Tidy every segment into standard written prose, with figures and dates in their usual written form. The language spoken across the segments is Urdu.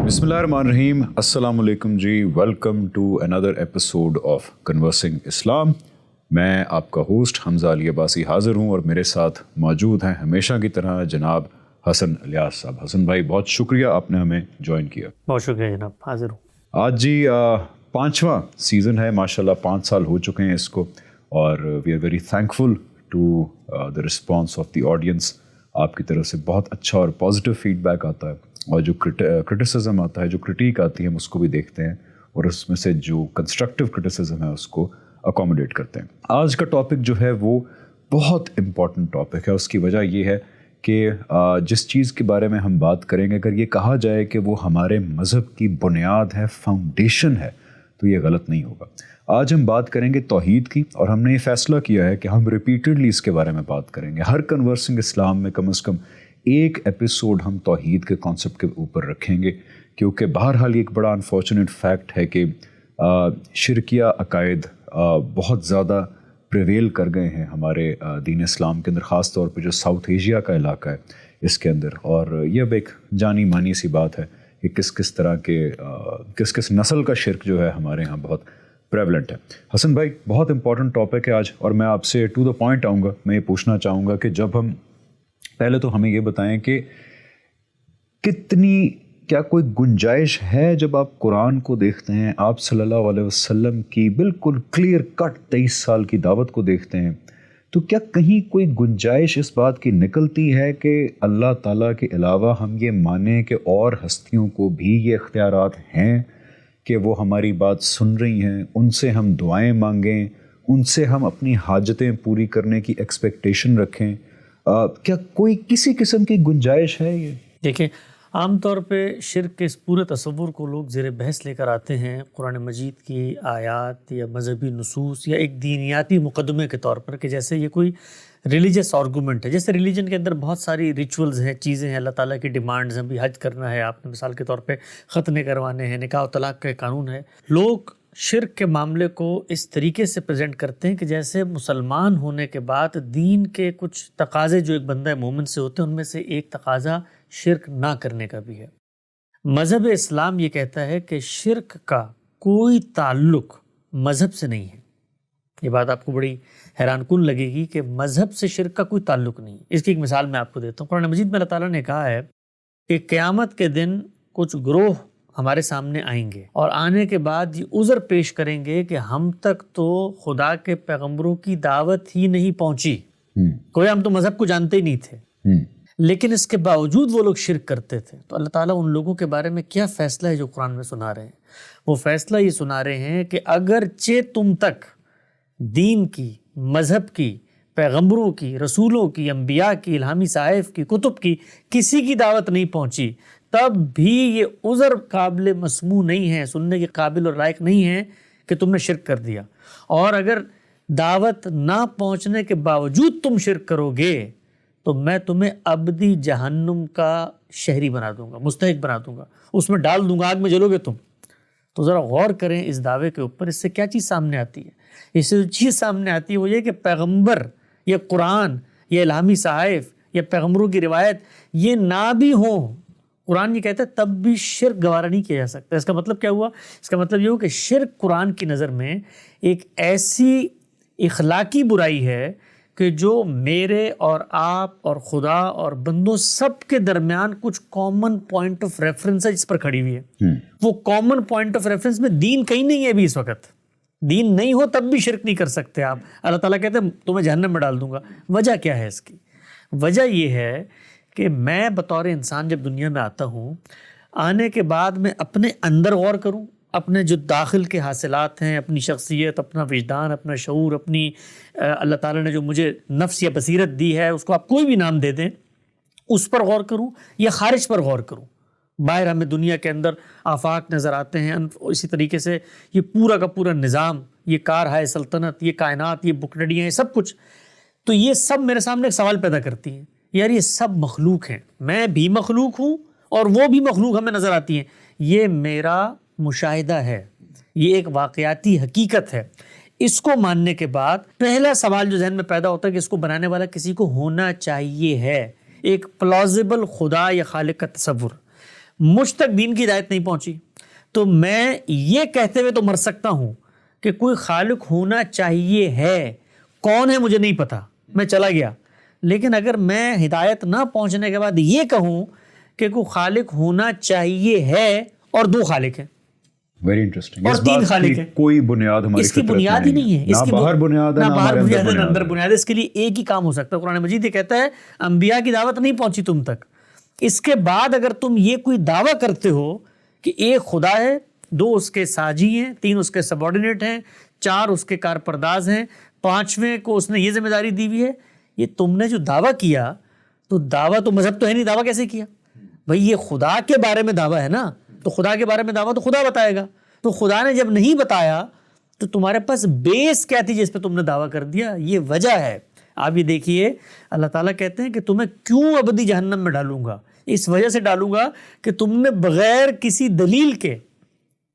بسم اللہ الرحمن الرحیم. السلام علیکم جی. Welcome to another episode of conversing Islam. میں آپ کا ہوسٹ حمزہ علی عباسی حاضر ہوں اور میرے ساتھ موجود ہیں ہمیشہ کی طرح جناب حسن الیاس صاحب. حسن بھائی بہت شکریہ آپ نے ہمیں جوائن کیا. بہت شکریہ جناب, حاضر ہوں. آج جی 5واں سیزن ہے, ماشاءاللہ 5 سال ہو چکے ہیں اس کو, اور we are very thankful to the response of the audience. آپ کی طرف سے بہت اچھا اور پازیٹیو فیڈ بیک آتا ہے, اور جو کرٹیسزم آتا ہے, جو کرٹیک آتی ہے, ہم اس کو بھی دیکھتے ہیں اور اس میں سے جو کنسٹرکٹیو کرٹیسزم ہے اس کو اکوموڈیٹ کرتے ہیں. آج کا ٹاپک جو ہے وہ بہت امپورٹنٹ ٹاپک ہے. اس کی وجہ یہ ہے کہ جس چیز کے بارے میں ہم بات کریں گے, اگر یہ کہا جائے کہ وہ ہمارے مذہب کی بنیاد ہے, فاؤنڈیشن ہے, تو یہ غلط نہیں ہوگا. آج ہم بات کریں گے توحید کی, اور ہم نے یہ فیصلہ کیا ہے کہ ہم ریپیٹڈلی اس کے بارے میں بات کریں گے. ہر کنورسنگ اسلام میں کم از کم ایک ایپیسوڈ ہم توحید کے کانسیپٹ کے اوپر رکھیں گے, کیونکہ بہرحال یہ ایک بڑا انفارچونیٹ فیکٹ ہے کہ شرکیہ عقائد بہت زیادہ پریویل کر گئے ہیں ہمارے دین اسلام کے اندر, خاص طور پہ جو ساؤتھ ایشیا کا علاقہ ہے اس کے اندر. اور یہ اب ایک جانی مانی سی بات ہے کہ کس طرح کے کس نسل کا شرک جو ہے ہمارے ہاں بہت پریولنٹ ہے. حسن بھائی بہت امپورٹنٹ ٹاپک ہے آج, اور میں آپ سے ٹو دا پوائنٹ آؤں گا. میں یہ پوچھنا چاہوں گا کہ جب ہم پہلے تو ہمیں یہ بتائیں کہ کیا کوئی گنجائش ہے, جب آپ قرآن کو دیکھتے ہیں, آپ صلی اللہ علیہ وسلم کی بالکل کلیئر کٹ 23 سال کی دعوت کو دیکھتے ہیں, تو کیا کہیں کوئی گنجائش اس بات کی نکلتی ہے کہ اللہ تعالیٰ کے علاوہ ہم یہ مانیں کہ اور ہستیوں کو بھی یہ اختیارات ہیں کہ وہ ہماری بات سن رہی ہیں, ان سے ہم دعائیں مانگیں, ان سے ہم اپنی حاجتیں پوری کرنے کی ایکسپیکٹیشن رکھیں؟ کیا کوئی کسی قسم کی گنجائش ہے؟ یہ دیکھیں, عام طور پہ شرک کے اس پورے تصور کو لوگ زیر بحث لے کر آتے ہیں قرآن مجید کی آیات یا مذہبی نصوص یا ایک دینیاتی مقدمے کے طور پر, کہ جیسے یہ کوئی ریلیجس آرگومنٹ ہے. جیسے ریلیجن کے اندر بہت ساری ریچولز ہیں, چیزیں ہیں, اللہ تعالیٰ کی ڈیمانڈز ہیں. بھی حج کرنا ہے آپ نے, مثال کے طور پہ ختنے کروانے ہیں, نکاح و طلاق کا قانون ہے. لوگ شرک کے معاملے کو اس طریقے سے پریزنٹ کرتے ہیں کہ جیسے مسلمان ہونے کے بعد دین کے کچھ تقاضے جو ایک بندہ مومن سے ہوتے ہیں, ان میں سے ایک تقاضا شرک نہ کرنے کا بھی ہے. مذہب اسلام یہ کہتا ہے کہ شرک کا کوئی تعلق مذہب سے نہیں ہے. یہ بات آپ کو بڑی حیران کن لگے گی کہ مذہب سے شرک کا کوئی تعلق نہیں ہے. اس کی ایک مثال میں آپ کو دیتا ہوں. قرآن مجید میں اللہ تعالیٰ نے کہا ہے کہ قیامت کے دن کچھ گروہ ہمارے سامنے آئیں گے, اور آنے کے بعد یہ عذر پیش کریں گے کہ ہم تک تو خدا کے پیغمبروں کی دعوت ہی نہیں پہنچی, کوئی ہم تو مذہب کو جانتے ہی نہیں تھے, لیکن اس کے باوجود وہ لوگ شرک کرتے تھے. تو اللہ تعالیٰ ان لوگوں کے بارے میں کیا فیصلہ ہے جو قرآن میں سنا رہے ہیں؟ وہ فیصلہ یہ سنا رہے ہیں کہ اگرچہ تم تک دین کی, مذہب کی, پیغمبروں کی, رسولوں کی, انبیاء کی, الہامی صحائف کی, کتب کی کسی کی دعوت نہیں پہنچی, تب بھی یہ عذر قابل مسموع نہیں ہے, سننے کے قابل اور لائق نہیں ہے کہ تم نے شرک کر دیا. اور اگر دعوت نہ پہنچنے کے باوجود تم شرک کرو گے تو میں تمہیں ابدی جہنم کا شہری بنا دوں گا, مستحق بنا دوں گا, اس میں ڈال دوں گا, آگ میں جلو گے تم. تو ذرا غور کریں اس دعوے کے اوپر. اس سے کیا چیز سامنے آتی ہے؟ اس سے جو چیز سامنے آتی ہے وہ یہ کہ پیغمبر یا قرآن یا الہامی صحائف یا پیغمبروں کی روایت یہ نہ بھی ہوں, قرآن یہ کہتا ہے تب بھی شرک گوارا نہیں کیا جا سکتا. اس کا مطلب کیا ہوا؟ اس کا مطلب یہ ہوا کہ شرک قرآن کی نظر میں ایک ایسی اخلاقی برائی ہے کہ جو میرے اور آپ اور خدا اور بندوں سب کے درمیان کچھ کامن پوائنٹ آف ریفرنس ہے جس پر کھڑی ہوئی ہے. وہ کامن پوائنٹ آف ریفرنس میں دین کہیں نہیں ہے. ابھی اس وقت دین نہیں ہو تب بھی شرک نہیں کر سکتے آپ. اللہ تعالیٰ کہتے ہیں تمہیں جہنم میں ڈال دوں گا. وجہ کیا ہے اس کی؟ وجہ یہ ہے کہ میں بطور انسان جب دنیا میں آتا ہوں, آنے کے بعد میں اپنے اندر غور کروں, اپنے جو داخل کے حاصلات ہیں, اپنی شخصیت, اپنا وجدان, اپنا شعور, اپنی اللہ تعالیٰ نے جو مجھے نفس یا بصیرت دی ہے, اس کو آپ کوئی بھی نام دے دیں, اس پر غور کروں یا خارج پر غور کروں. باہر ہمیں دنیا کے اندر آفاق نظر آتے ہیں, اسی طریقے سے یہ پورا کا پورا نظام, یہ کارہائے سلطنت, یہ کائنات, یہ بکڈڑیاں, یہ سب کچھ, تو یہ سب میرے سامنے ایک سوال پیدا کرتی ہیں, یار یہ سب مخلوق ہیں, میں بھی مخلوق ہوں اور وہ بھی مخلوق ہمیں نظر آتی ہیں. یہ میرا مشاہدہ ہے, یہ ایک واقعاتی حقیقت ہے. اس کو ماننے کے بعد پہلا سوال جو ذہن میں پیدا ہوتا ہے کہ اس کو بنانے والا کسی کو ہونا چاہیے ہے, ایک پلازیبل خدا یا خالق کا تصور. مجھ تک دین کی ہدایت نہیں پہنچی تو میں یہ کہتے ہوئے تو مر سکتا ہوں کہ کوئی خالق ہونا چاہیے ہے، کون ہے مجھے نہیں پتا، میں چلا گیا. لیکن اگر میں ہدایت نہ پہنچنے کے بعد یہ کہوں کہ کوئی خالق ہونا چاہیے ہے اور دو خالق ہیں، ویری انٹرسٹنگ، اور تین خالق ہیں، کوئی بنیاد ہماری اس کی بنیاد ہی نہیں ہے، نہ باہر بنیاد ہے، نہ باہر بنیاد ہے، ہے، نہ اندر بنیاد ہے. اس کے لیے ایک ہی کام ہو سکتا ہے. قرآن مجید یہ کہتا ہے انبیاء کی دعوت نہیں پہنچی تم تک، اس کے بعد اگر تم یہ کوئی دعویٰ کرتے ہو کہ ایک خدا ہے، دو اس کے ساجی ہیں، تین اس کے سبارڈینیٹ ہیں، چار اس کے کارپرداز ہیں، پانچویں کو اس نے یہ ذمہ داری دی ہوئی ہے، یہ تم نے جو دعویٰ کیا تو دعویٰ تو مذہب تو ہے نہیں، دعویٰ کیسے کیا بھائی؟ یہ خدا کے بارے میں دعویٰ ہے نا، تو خدا کے بارے میں دعویٰ تو خدا بتائے گا. تو خدا نے جب نہیں بتایا تو تمہارے پاس بیس کیا تھی جس پہ تم نے دعویٰ کر دیا؟ یہ وجہ ہے. آپ یہ دیکھیے اللہ تعالیٰ کہتے ہیں کہ تمہیں کیوں ابدی جہنم میں ڈالوں گا؟ اس وجہ سے ڈالوں گا کہ تم نے بغیر کسی دلیل کے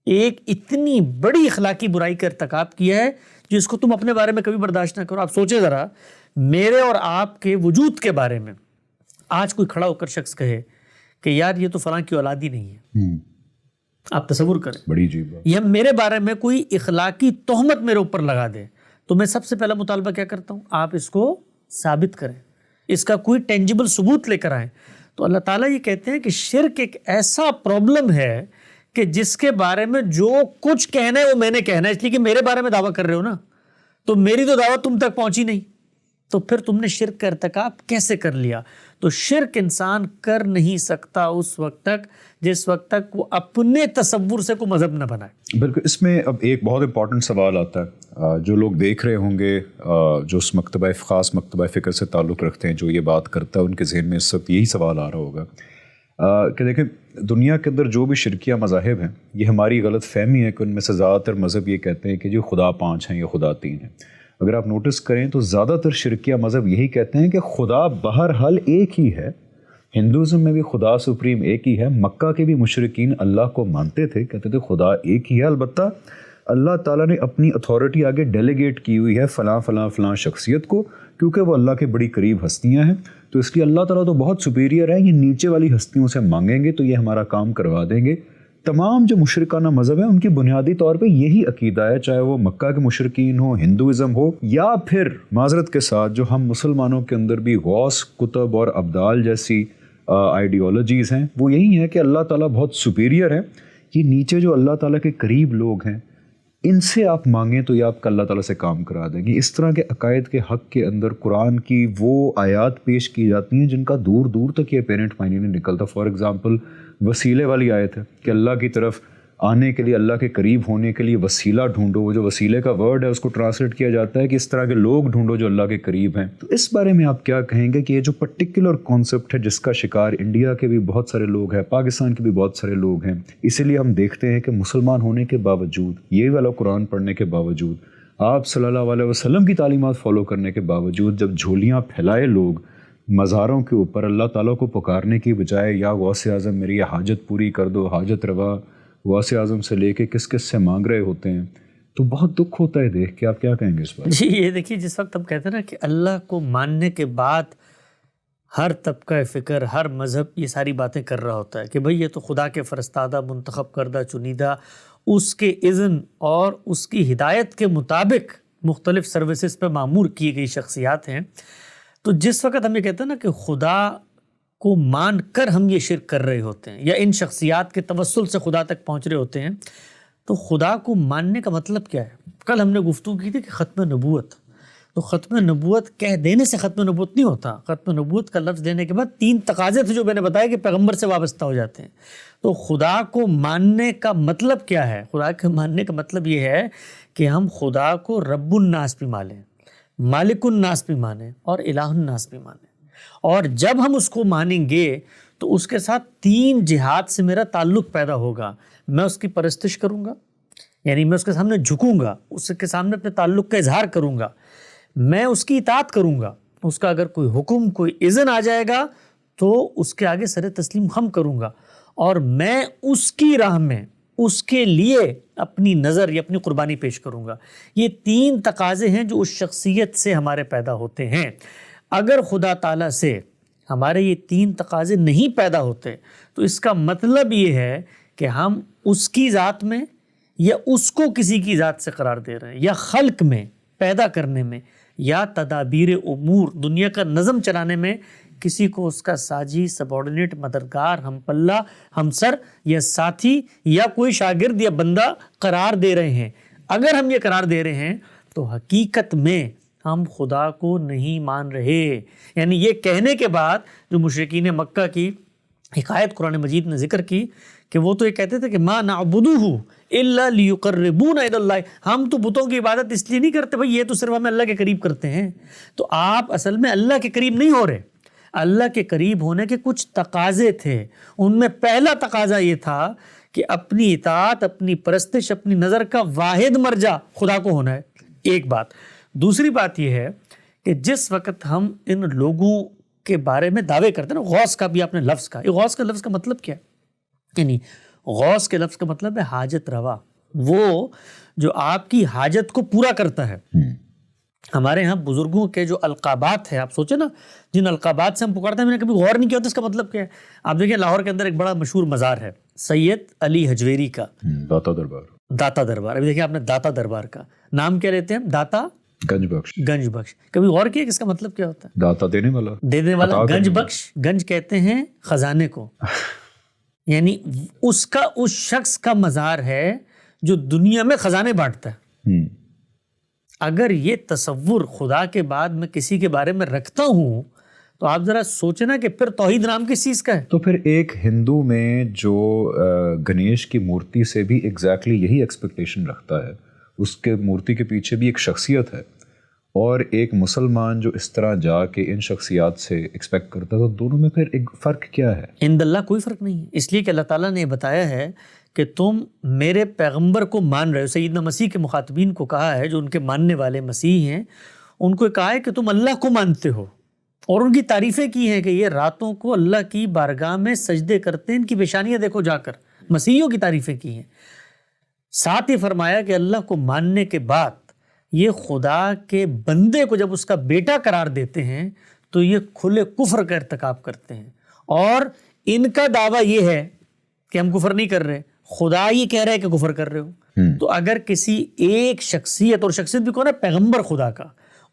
ایک اتنی بڑی اخلاقی برائی کا ارتکاب کیا ہے جس کو تم اپنے بارے میں کبھی برداشت نہ کرو. آپ سوچیں ذرا، میرے اور آپ کے وجود کے بارے میں آج کوئی کھڑا ہو کر شخص کہے کہ یار یہ تو فلاں کی اولاد ہی نہیں ہے، آپ تصور کریں، بڑی عجیب بات. یہ میرے بارے میں کوئی اخلاقی تہمت میرے اوپر لگا دے تو میں سب سے پہلا مطالبہ کیا کرتا ہوں؟ آپ اس کو ثابت کریں، اس کا کوئی ٹینجیبل ثبوت لے کر آئیں. تو اللہ تعالیٰ یہ کہتے ہیں کہ شرک ایک ایسا پرابلم ہے کہ جس کے بارے میں جو کچھ کہنا ہے وہ میں نے کہنا ہے، اس لیے کہ میرے بارے میں دعویٰ کر رہے ہو نا، تو میری تو دعوت تم تک پہنچی نہیں، تو پھر تم نے شرک کا ارتکاب کیسے کر لیا؟ تو شرک انسان کر نہیں سکتا اس وقت تک جس وقت تک وہ اپنے تصور سے کوئی مذہب نہ بنائے. بالکل. اس میں اب ایک بہت امپورٹنٹ سوال آتا ہے، جو لوگ دیکھ رہے ہوں گے، جو اس مکتبہ خاص مکتبہ فکر سے تعلق رکھتے ہیں، جو یہ بات کرتا ہے، ان کے ذہن میں اس وقت یہی سوال آ رہا ہوگا کہ دیکھیں دنیا کے اندر جو بھی شرکیہ مذاہب ہیں، یہ ہماری غلط فہمی ہے کہ ان میں سے زیادہ تر مذہب یہ کہتے ہیں کہ جو خدا 5 ہیں یا خدا 3 ہیں. اگر آپ نوٹس کریں تو زیادہ تر شرکیہ مذہب یہی کہتے ہیں کہ خدا بہرحال ایک ہی ہے. ہندوازم میں بھی خدا سپریم ایک ہی ہے. مکہ کے بھی مشرکین اللہ کو مانتے تھے، کہتے تھے خدا ایک ہی ہے. البتہ اللہ تعالیٰ نے اپنی اتھارٹی آگے ڈیلیگیٹ کی ہوئی ہے فلاں فلاں فلاں شخصیت کو، کیونکہ وہ اللہ کے بڑی قریب ہستیاں ہیں. تو اس لیے اللہ تعالیٰ تو بہت سپیریئر ہے، یہ نیچے والی ہستیوں سے مانگیں گے تو یہ ہمارا کام کروا دیں گے. تمام جو مشرکانہ مذہب ہیں ان کی بنیادی طور پہ یہی عقیدہ ہے، چاہے وہ مکہ کے مشرکین ہو، ہندوازم ہو، یا پھر معذرت کے ساتھ جو ہم مسلمانوں کے اندر بھی غوث، کتب اور ابدال جیسی آئیڈیالوجیز ہیں، وہ یہی ہیں کہ اللہ تعالیٰ بہت سپیریئر ہے. یہ نیچے جو اللہ تعالیٰ کے قریب لوگ ہیں ان سے آپ مانگیں تو یہ آپ کا اللہ تعالیٰ سے کام کرا دیں گے. اس طرح کے عقائد کے حق کے اندر قرآن کی وہ آیات پیش کی جاتی ہیں جن کا دور دور تک یہ پیرنٹ معنی نہیں نکلتا. فار ایگزامپل وسیلے والی آیت ہے کہ اللہ کی طرف آنے کے لیے، اللہ کے قریب ہونے کے لیے وسیلہ ڈھونڈو. وہ جو وسیلے کا ورڈ ہے اس کو ٹرانسلیٹ کیا جاتا ہے کہ اس طرح کے لوگ ڈھونڈو جو اللہ کے قریب ہیں. تو اس بارے میں آپ کیا کہیں گے کہ یہ جو پرٹیکولر کانسیپٹ ہے جس کا شکار انڈیا کے بھی بہت سارے لوگ ہیں، پاکستان کے بھی بہت سارے لوگ ہیں، اسی لیے ہم دیکھتے ہیں کہ مسلمان ہونے کے باوجود، یہ والا قرآن پڑھنے کے باوجود، آپ صلی اللہ علیہ وسلم کی تعلیمات فالو کرنے کے باوجود، جب جھولیاں پھیلائے لوگ مزاروں کے اوپر اللہ تعالیٰ کو پکارنے کی بجائے یا غوث اعظم میری یہ حاجت پوری کر دو، حاجت روا غوث اعظم سے لے کے کس کس سے مانگ رہے ہوتے ہیں، تو بہت دکھ ہوتا ہے دیکھ کے. آپ کیا کہیں گے اس بات؟ جی یہ دیکھیے، جس وقت ہم کہتے ہیں نا کہ اللہ کو ماننے کے بعد ہر طبقہ فکر، ہر مذہب یہ ساری باتیں کر رہا ہوتا ہے کہ بھئی یہ تو خدا کے فرستادہ، منتخب کردہ، چنیدہ، اس کے اذن اور اس کی ہدایت کے مطابق مختلف سروسز پہ معمور کی گئی شخصیات ہیں. تو جس وقت ہم یہ کہتے ہیں نا کہ خدا کو مان کر ہم یہ شرک کر رہے ہوتے ہیں یا ان شخصیات کے توسل سے خدا تک پہنچ رہے ہوتے ہیں، تو خدا کو ماننے کا مطلب کیا ہے؟ کل ہم نے گفتگو کی تھی کہ ختم نبوت، تو ختم نبوت کہہ دینے سے ختم نبوت نہیں ہوتا. ختم نبوت کا لفظ دینے کے بعد 3 تقاضے تھے جو میں نے بتایا کہ پیغمبر سے وابستہ ہو جاتے ہیں. تو خدا کو ماننے کا مطلب کیا ہے؟ خدا کے ماننے کا مطلب یہ ہے کہ ہم خدا کو رب الناس بھی مانیں، مالک الناس بھی مانیں اور الہ الناس بھی مانیں. اور جب ہم اس کو مانیں گے تو اس کے ساتھ 3 جہات سے میرا تعلق پیدا ہوگا. میں اس کی پرستش کروں گا، یعنی میں اس کے سامنے جھکوں گا، اس کے سامنے اپنے تعلق کا اظہار کروں گا، میں اس کی اطاعت کروں گا، اس کا اگر کوئی حکم، کوئی اذن آ جائے گا تو اس کے آگے سر تسلیم خم کروں گا، اور میں اس کی راہ میں اس کے لیے اپنی نظر یا اپنی قربانی پیش کروں گا. یہ 3 تقاضے ہیں جو اس شخصیت سے ہمارے پیدا ہوتے ہیں. اگر خدا تعالیٰ سے ہمارے یہ 3 تقاضے نہیں پیدا ہوتے تو اس کا مطلب یہ ہے کہ ہم اس کی ذات میں یا اس کو کسی کی ذات سے قرار دے رہے ہیں، یا خلق میں، پیدا کرنے میں، یا تدابیر امور، دنیا کا نظم چلانے میں کسی کو اس کا ساجی، سبارڈینیٹ، مددگار، ہم پلہ، ہمسر یا ساتھی یا کوئی شاگرد یا بندہ قرار دے رہے ہیں۔ اگر ہم یہ قرار دے رہے ہیں تو حقیقت میں ہم خدا کو نہیں مان رہے۔ یعنی یہ کہنے کے بعد جو مشرکین مکہ کی حکایت قرآن مجید نے ذکر کی کہ وہ تو یہ کہتے تھے کہ ما نعبدہ الا لیقربونا الی اللہ، ہم تو بتوں کی عبادت اس لیے نہیں کرتے بھائی، یہ تو صرف ہمیں اللہ کے قریب کرتے ہیں۔ تو آپ اصل میں اللہ کے قریب نہیں ہو رہے۔ اللہ کے قریب ہونے کے کچھ تقاضے تھے، ان میں پہلا تقاضا یہ تھا کہ اپنی اطاعت، اپنی پرستش، اپنی نظر کا واحد مرجع خدا کو ہونا ہے، ایک بات۔ دوسری بات یہ ہے کہ جس وقت ہم ان لوگوں کے بارے میں دعوے کرتے ہیں نا، غوث کا بھی آپ نے لفظ کہا، یہ غوث کا لفظ کا مطلب کیا ہے؟ یعنی غوث کے لفظ کا مطلب ہے حاجت روا، وہ جو آپ کی حاجت کو پورا کرتا ہے۔ ہمارے ہاں بزرگوں کے جو القابات ہیں، آپ سوچیں نا جن القابات سے ہم پکارتے ہیں، میں نے کبھی غور نہیں کیا ہوتا اس کا مطلب کیا ہے۔ آپ دیکھیں لاہور کے اندر ایک بڑا مشہور مزار ہے سید علی حجویری کا، داتا دربار۔ داتا دربار، ابھی دیکھیں آپ نے داتا دربار کا نام کیا لیتے ہیں؟ داتا گنج بخش۔ گنج بخش، کبھی غور کیا کہ اس کا مطلب کیا ہوتا ہے؟ داتا دینے والا، دینے والا۔ گنج بخش، گنج کہتے ہیں خزانے کو، یعنی اس کا، اس شخص کا مزار ہے جو دنیا میں خزانے بانٹتا ہے۔ اگر یہ تصور خدا کے بعد میں کسی کے بارے میں رکھتا ہوں تو آپ ذرا سوچنا کہ پھر توحید نام کس چیز کا ہے؟ تو پھر ایک ہندو میں جو گنیش کی مورتی سے بھی ایگزیکٹلی یہی ایکسپیکٹیشن رکھتا ہے، اس کے مورتی کے پیچھے بھی ایک شخصیت ہے، اور ایک مسلمان جو اس طرح جا کے ان شخصیات سے ایکسپیکٹ کرتا ہے، تو دونوں میں پھر ایک فرق کیا ہے؟ عند اللہ کوئی فرق نہیں ہے، اس لیے کہ اللہ تعالیٰ نے یہ بتایا ہے کہ تم میرے پیغمبر کو مان رہے ہو۔ سیدنا مسیح کے مخاطبین کو کہا ہے، جو ان کے ماننے والے مسیح ہیں، ان کو کہا ہے کہ تم اللہ کو مانتے ہو، اور ان کی تعریفیں کی ہیں کہ یہ راتوں کو اللہ کی بارگاہ میں سجدے کرتے ہیں، ان کی پیشانیاں دیکھو جا کر، مسیحیوں کی تعریفیں کی ہیں۔ ساتھ ہی فرمایا کہ اللہ کو ماننے کے بعد یہ خدا کے بندے کو جب اس کا بیٹا قرار دیتے ہیں تو یہ کھلے کفر کا ارتکاب کرتے ہیں، اور ان کا دعویٰ یہ ہے کہ ہم کفر نہیں کر رہے، خدا یہ کہہ رہا ہے کہ کفر کر رہے ہو۔ تو اگر کسی ایک شخصیت، اور شخصیت بھی کون ہے؟ پیغمبر خدا کا،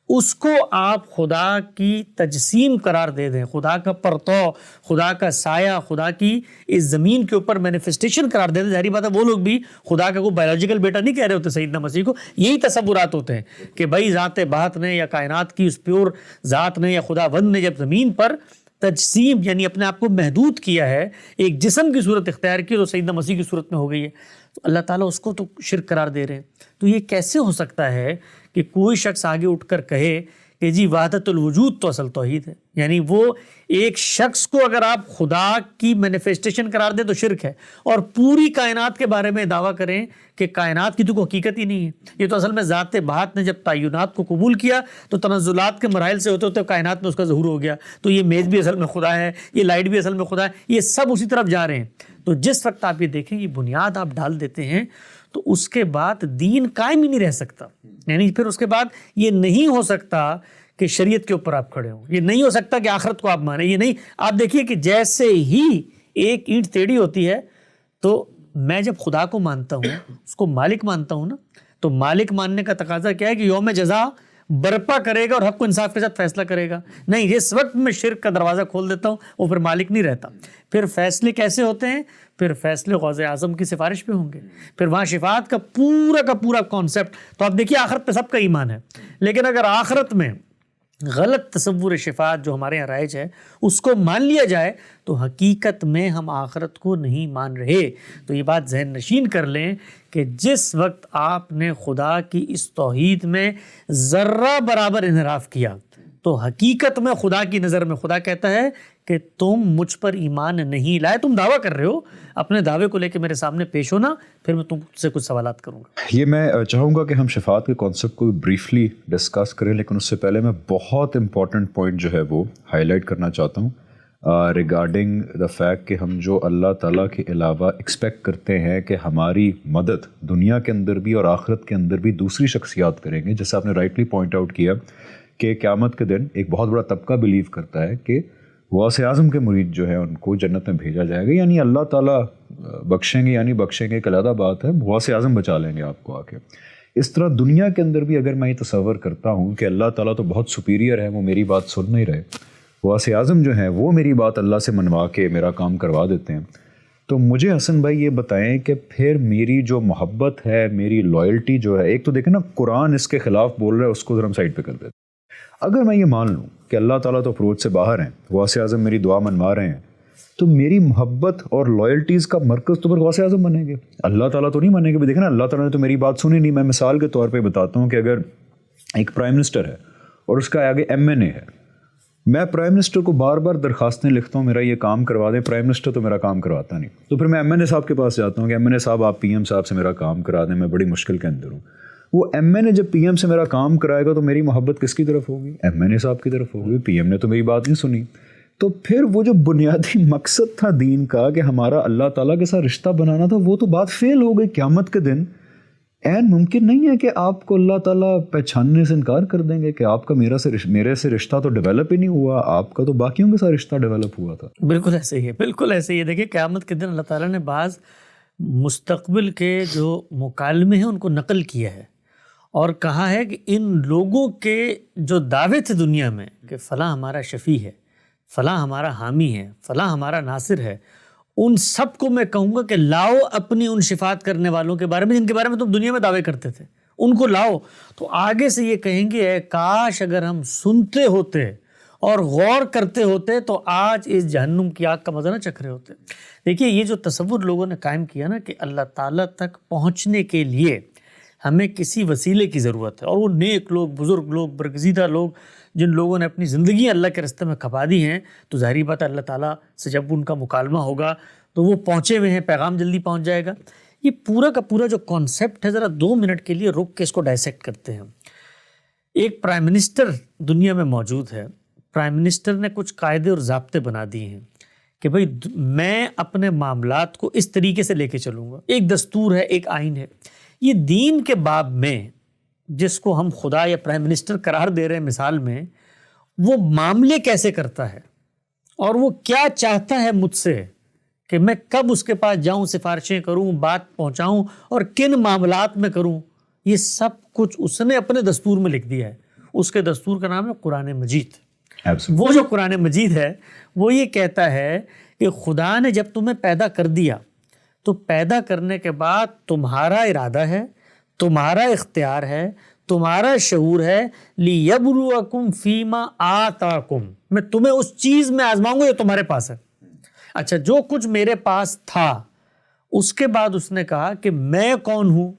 اس کو آپ خدا کی تجسیم قرار دے دیں، خدا کا پرتو، خدا کا سایہ، خدا کی اس زمین کے اوپر مینیفیسٹیشن قرار دے دیں، ظاہری بات ہے وہ لوگ بھی خدا کا کوئی بایولوجیکل بیٹا نہیں کہہ رہے ہوتے سیدنا مسیح کو، یہی تصورات ہوتے ہیں کہ بھائی ذات بات نے یا کائنات کی اس پیور ذات نے یا خدا بند نے جب زمین پر تجسیم یعنی اپنے آپ کو محدود کیا ہے، ایک جسم کی صورت اختیار کی، تو سیدنا مسیح کی صورت میں ہو گئی ہے، تو اللہ تعالیٰ اس کو تو شرک قرار دے رہے ہیں۔ تو یہ کیسے ہو سکتا ہے کہ کوئی شخص آگے اٹھ کر کہے کہ جی وحدت الوجود تو اصل توحید ہے؟ یعنی وہ ایک شخص کو اگر آپ خدا کی مینیفیسٹیشن قرار دیں تو شرک ہے، اور پوری کائنات کے بارے میں دعویٰ کریں کہ کائنات کی تو کوئی حقیقت ہی نہیں ہے، یہ تو اصل میں ذات بات نے جب تعینات کو قبول کیا تو تنزلات کے مراحل سے ہوتے ہوتے کائنات میں اس کا ظہور ہو گیا، تو یہ میز بھی اصل میں خدا ہے، یہ لائٹ بھی اصل میں خدا ہے، یہ سب اسی طرف جا رہے ہیں۔ تو جس وقت آپ یہ دیکھیں یہ بنیاد آپ ڈال دیتے ہیں تو اس کے بعد دین قائم ہی نہیں رہ سکتا، یعنی پھر اس کے بعد یہ نہیں ہو سکتا کہ شریعت کے اوپر آپ کھڑے ہوں، یہ نہیں ہو سکتا کہ آخرت کو آپ مانیں، یہ نہیں۔ آپ دیکھیے کہ جیسے ہی ایک اینٹ ٹیڑھی ہوتی ہے تو میں جب خدا کو مانتا ہوں، اس کو مالک مانتا ہوں نا، تو مالک ماننے کا تقاضا کیا ہے کہ یوم جزا برپا کرے گا اور حق و انصاف کے ساتھ فیصلہ کرے گا۔ نہیں، جس وقت میں شرک کا دروازہ کھول دیتا ہوں وہ پھر مالک نہیں رہتا۔ پھر فیصلے کیسے ہوتے ہیں؟ پھر فیصلے غوث اعظم کی سفارش پہ ہوں گے، پھر وہاں شفاعت کا پورا کانسیپٹ۔ تو آپ دیکھیے آخرت پہ سب کا ایمان ہے، لیکن اگر آخرت میں غلط تصور شفاعت جو ہمارے یہاں رائج ہے اس کو مان لیا جائے تو حقیقت میں ہم آخرت کو نہیں مان رہے۔ تو یہ بات ذہن نشین کر لیں کہ جس وقت آپ نے خدا کی اس توحید میں ذرہ برابر انحراف کیا تو حقیقت میں خدا کی نظر میں خدا کہتا ہے کہ تم مجھ پر ایمان نہیں لائے، تم دعویٰ کر رہے ہو، اپنے دعوے کو لے کے میرے سامنے پیش ہونا، پھر میں تم سے کچھ سوالات کروں گا۔ یہ میں چاہوں گا کہ ہم شفاعت کے کانسیپٹ کو بریفلی ڈسکس کریں، لیکن اس سے پہلے میں بہت امپورٹنٹ پوائنٹ جو ہے وہ ہائی لائٹ کرنا چاہتا ہوں ریگارڈنگ دا فیکٹ کہ ہم جو اللہ تعالیٰ کے علاوہ ایکسپیکٹ کرتے ہیں کہ ہماری مدد دنیا کے اندر بھی اور آخرت کے اندر بھی دوسری شخصیات کریں گے، جیسے آپ نے رائٹلی پوائنٹ آؤٹ کیا کہ قیامت کے دن ایک بہت بڑا طبقہ بلیو کرتا ہے کہ غوث اعظم کے مرید جو ہے ان کو جنت میں بھیجا جائے گا، یعنی اللہ تعالیٰ بخشیں گے، یعنی بخشیں گے ایک علیحدہ بات ہے، غوث اعظم بچا لیں گے آپ کو آ کے۔ اس طرح دنیا کے اندر بھی اگر میں یہ تصور کرتا ہوں کہ اللہ تعالیٰ تو بہت سپیریئر ہے، وہ میری بات سن نہیں رہے، غوث اعظم جو ہیں وہ میری بات اللہ سے منوا کے میرا کام کروا دیتے ہیں، تو مجھے حسن بھائی یہ بتائیں کہ پھر میری جو محبت ہے، میری لائلٹی جو ہے، ایک تو دیکھیں نا قرآن اس کے خلاف بول رہا ہے، اس کو ذرا ہم سائڈ پہ کر دیتے ہیں۔ اگر میں یہ مان لوں کہ اللہ تعالیٰ تو اپروچ سے باہر ہیں، غوث اعظم میری دعا منوا رہے ہیں، تو میری محبت اور لائلٹیز کا مرکز تو پھر غوث اعظم بنے گے، اللہ تعالیٰ تو نہیں بنے گے۔ دیکھیں نا اللہ تعالیٰ نے تو میری بات سنی نہیں۔ میں مثال کے طور پہ بتاتا ہوں کہ اگر ایک پرائم منسٹر ہے اور اس کا آگے MNA ہے، میں پرائم منسٹر کو بار بار درخواستیں لکھتا ہوں میرا یہ کام کروا دیں، پرائم منسٹر تو میرا کام کرواتا نہیں، تو پھر میں MNA صاحب کے پاس جاتا ہوں کہ MNA صاحب آپ PM صاحب سے میرا کام کرا دیں، میں بڑی مشکل کے اندر ہوں۔ وہ MNA جب PM سے میرا کام کرائے گا تو میری محبت کس کی طرف ہوگی؟ MNA صاحب کی طرف ہوگی۔ PM نے تو میری بات نہیں سنی۔ تو پھر وہ جو بنیادی مقصد تھا دین کا کہ ہمارا اللہ تعالیٰ کے ساتھ رشتہ بنانا تھا، وہ تو بات فیل ہو گئی۔ قیامت کے دن این ممکن نہیں ہے کہ آپ کو اللہ تعالیٰ پہچاننے سے انکار کر دیں گے کہ آپ کا میرے سے رشتہ تو ڈیولپ ہی نہیں ہوا، آپ کا تو باقیوں کے ساتھ رشتہ ڈیولپ ہوا تھا۔ بالکل ایسے ہی ہے، بالکل ایسے ہی ہے۔ دیکھیے قیامت کے دن اللہ تعالیٰ نے بعض مستقبل کے جو مکالمے ہیں ان کو نقل کیا ہے اور کہا ہے کہ ان لوگوں کے جو دعوے تھے دنیا میں کہ فلاں ہمارا شفیع ہے، فلاں ہمارا حامی ہے، فلاں ہمارا ناصر ہے، ان سب کو میں کہوں گا کہ لاؤ اپنی ان شفاعت کرنے والوں کے بارے میں جن کے بارے میں تم دنیا میں دعوے کرتے تھے، ان کو لاؤ۔ تو آگے سے یہ کہیں گے اے کاش اگر ہم سنتے ہوتے اور غور کرتے ہوتے تو آج اس جہنم کی آگ کا مزہ نہ چکھ رہے ہوتے۔ دیکھیے یہ جو تصور لوگوں نے قائم کیا نا کہ اللہ تعالیٰ تک پہنچنے کے لیے ہمیں کسی وسیلے کی ضرورت ہے، اور وہ نیک لوگ، بزرگ لوگ، برگزیدہ لوگ جن لوگوں نے اپنی زندگی اللہ کے راستے میں کھپا دی ہیں، تو ظاہری بات ہے اللہ تعالیٰ سے جب ان کا مکالمہ ہوگا تو وہ پہنچے ہوئے ہیں، پیغام جلدی پہنچ جائے گا۔ یہ پورا کا پورا جو کانسیپٹ ہے ذرا 2 منٹ کے لیے رک کے اس کو ڈائسیکٹ کرتے ہیں۔ ایک پرائم منسٹر دنیا میں موجود ہے، پرائم منسٹر نے کچھ قاعدے اور ضابطے بنا دیے ہیں کہ بھئی میں اپنے معاملات کو اس طریقے سے لے کے چلوں گا، ایک دستور ہے، ایک آئین ہے۔ یہ دین کے باب میں جس کو ہم خدا یا پرائم منسٹر قرار دے رہے ہیں مثال میں، وہ معاملے کیسے کرتا ہے اور وہ کیا چاہتا ہے مجھ سے کہ میں کب اس کے پاس جاؤں، سفارشیں کروں، بات پہنچاؤں اور کن معاملات میں کروں، یہ سب کچھ اس نے اپنے دستور میں لکھ دیا ہے۔ اس کے دستور کا نام ہے قرآن مجید۔ وہ جو قرآن مجید ہے وہ یہ کہتا ہے کہ خدا نے جب تمہیں پیدا کر دیا تو پیدا کرنے کے بعد تمہارا ارادہ ہے، تمہارا اختیار ہے، تمہارا شعور ہے، لِيَبْلُوَكُمْ فِي مَا آتَاكُمْ، میں تمہیں اس چیز میں آزماؤں گا جو تمہارے پاس ہے۔ اچھا جو کچھ میرے پاس تھا اس کے بعد اس نے کہا کہ میں کون ہوں،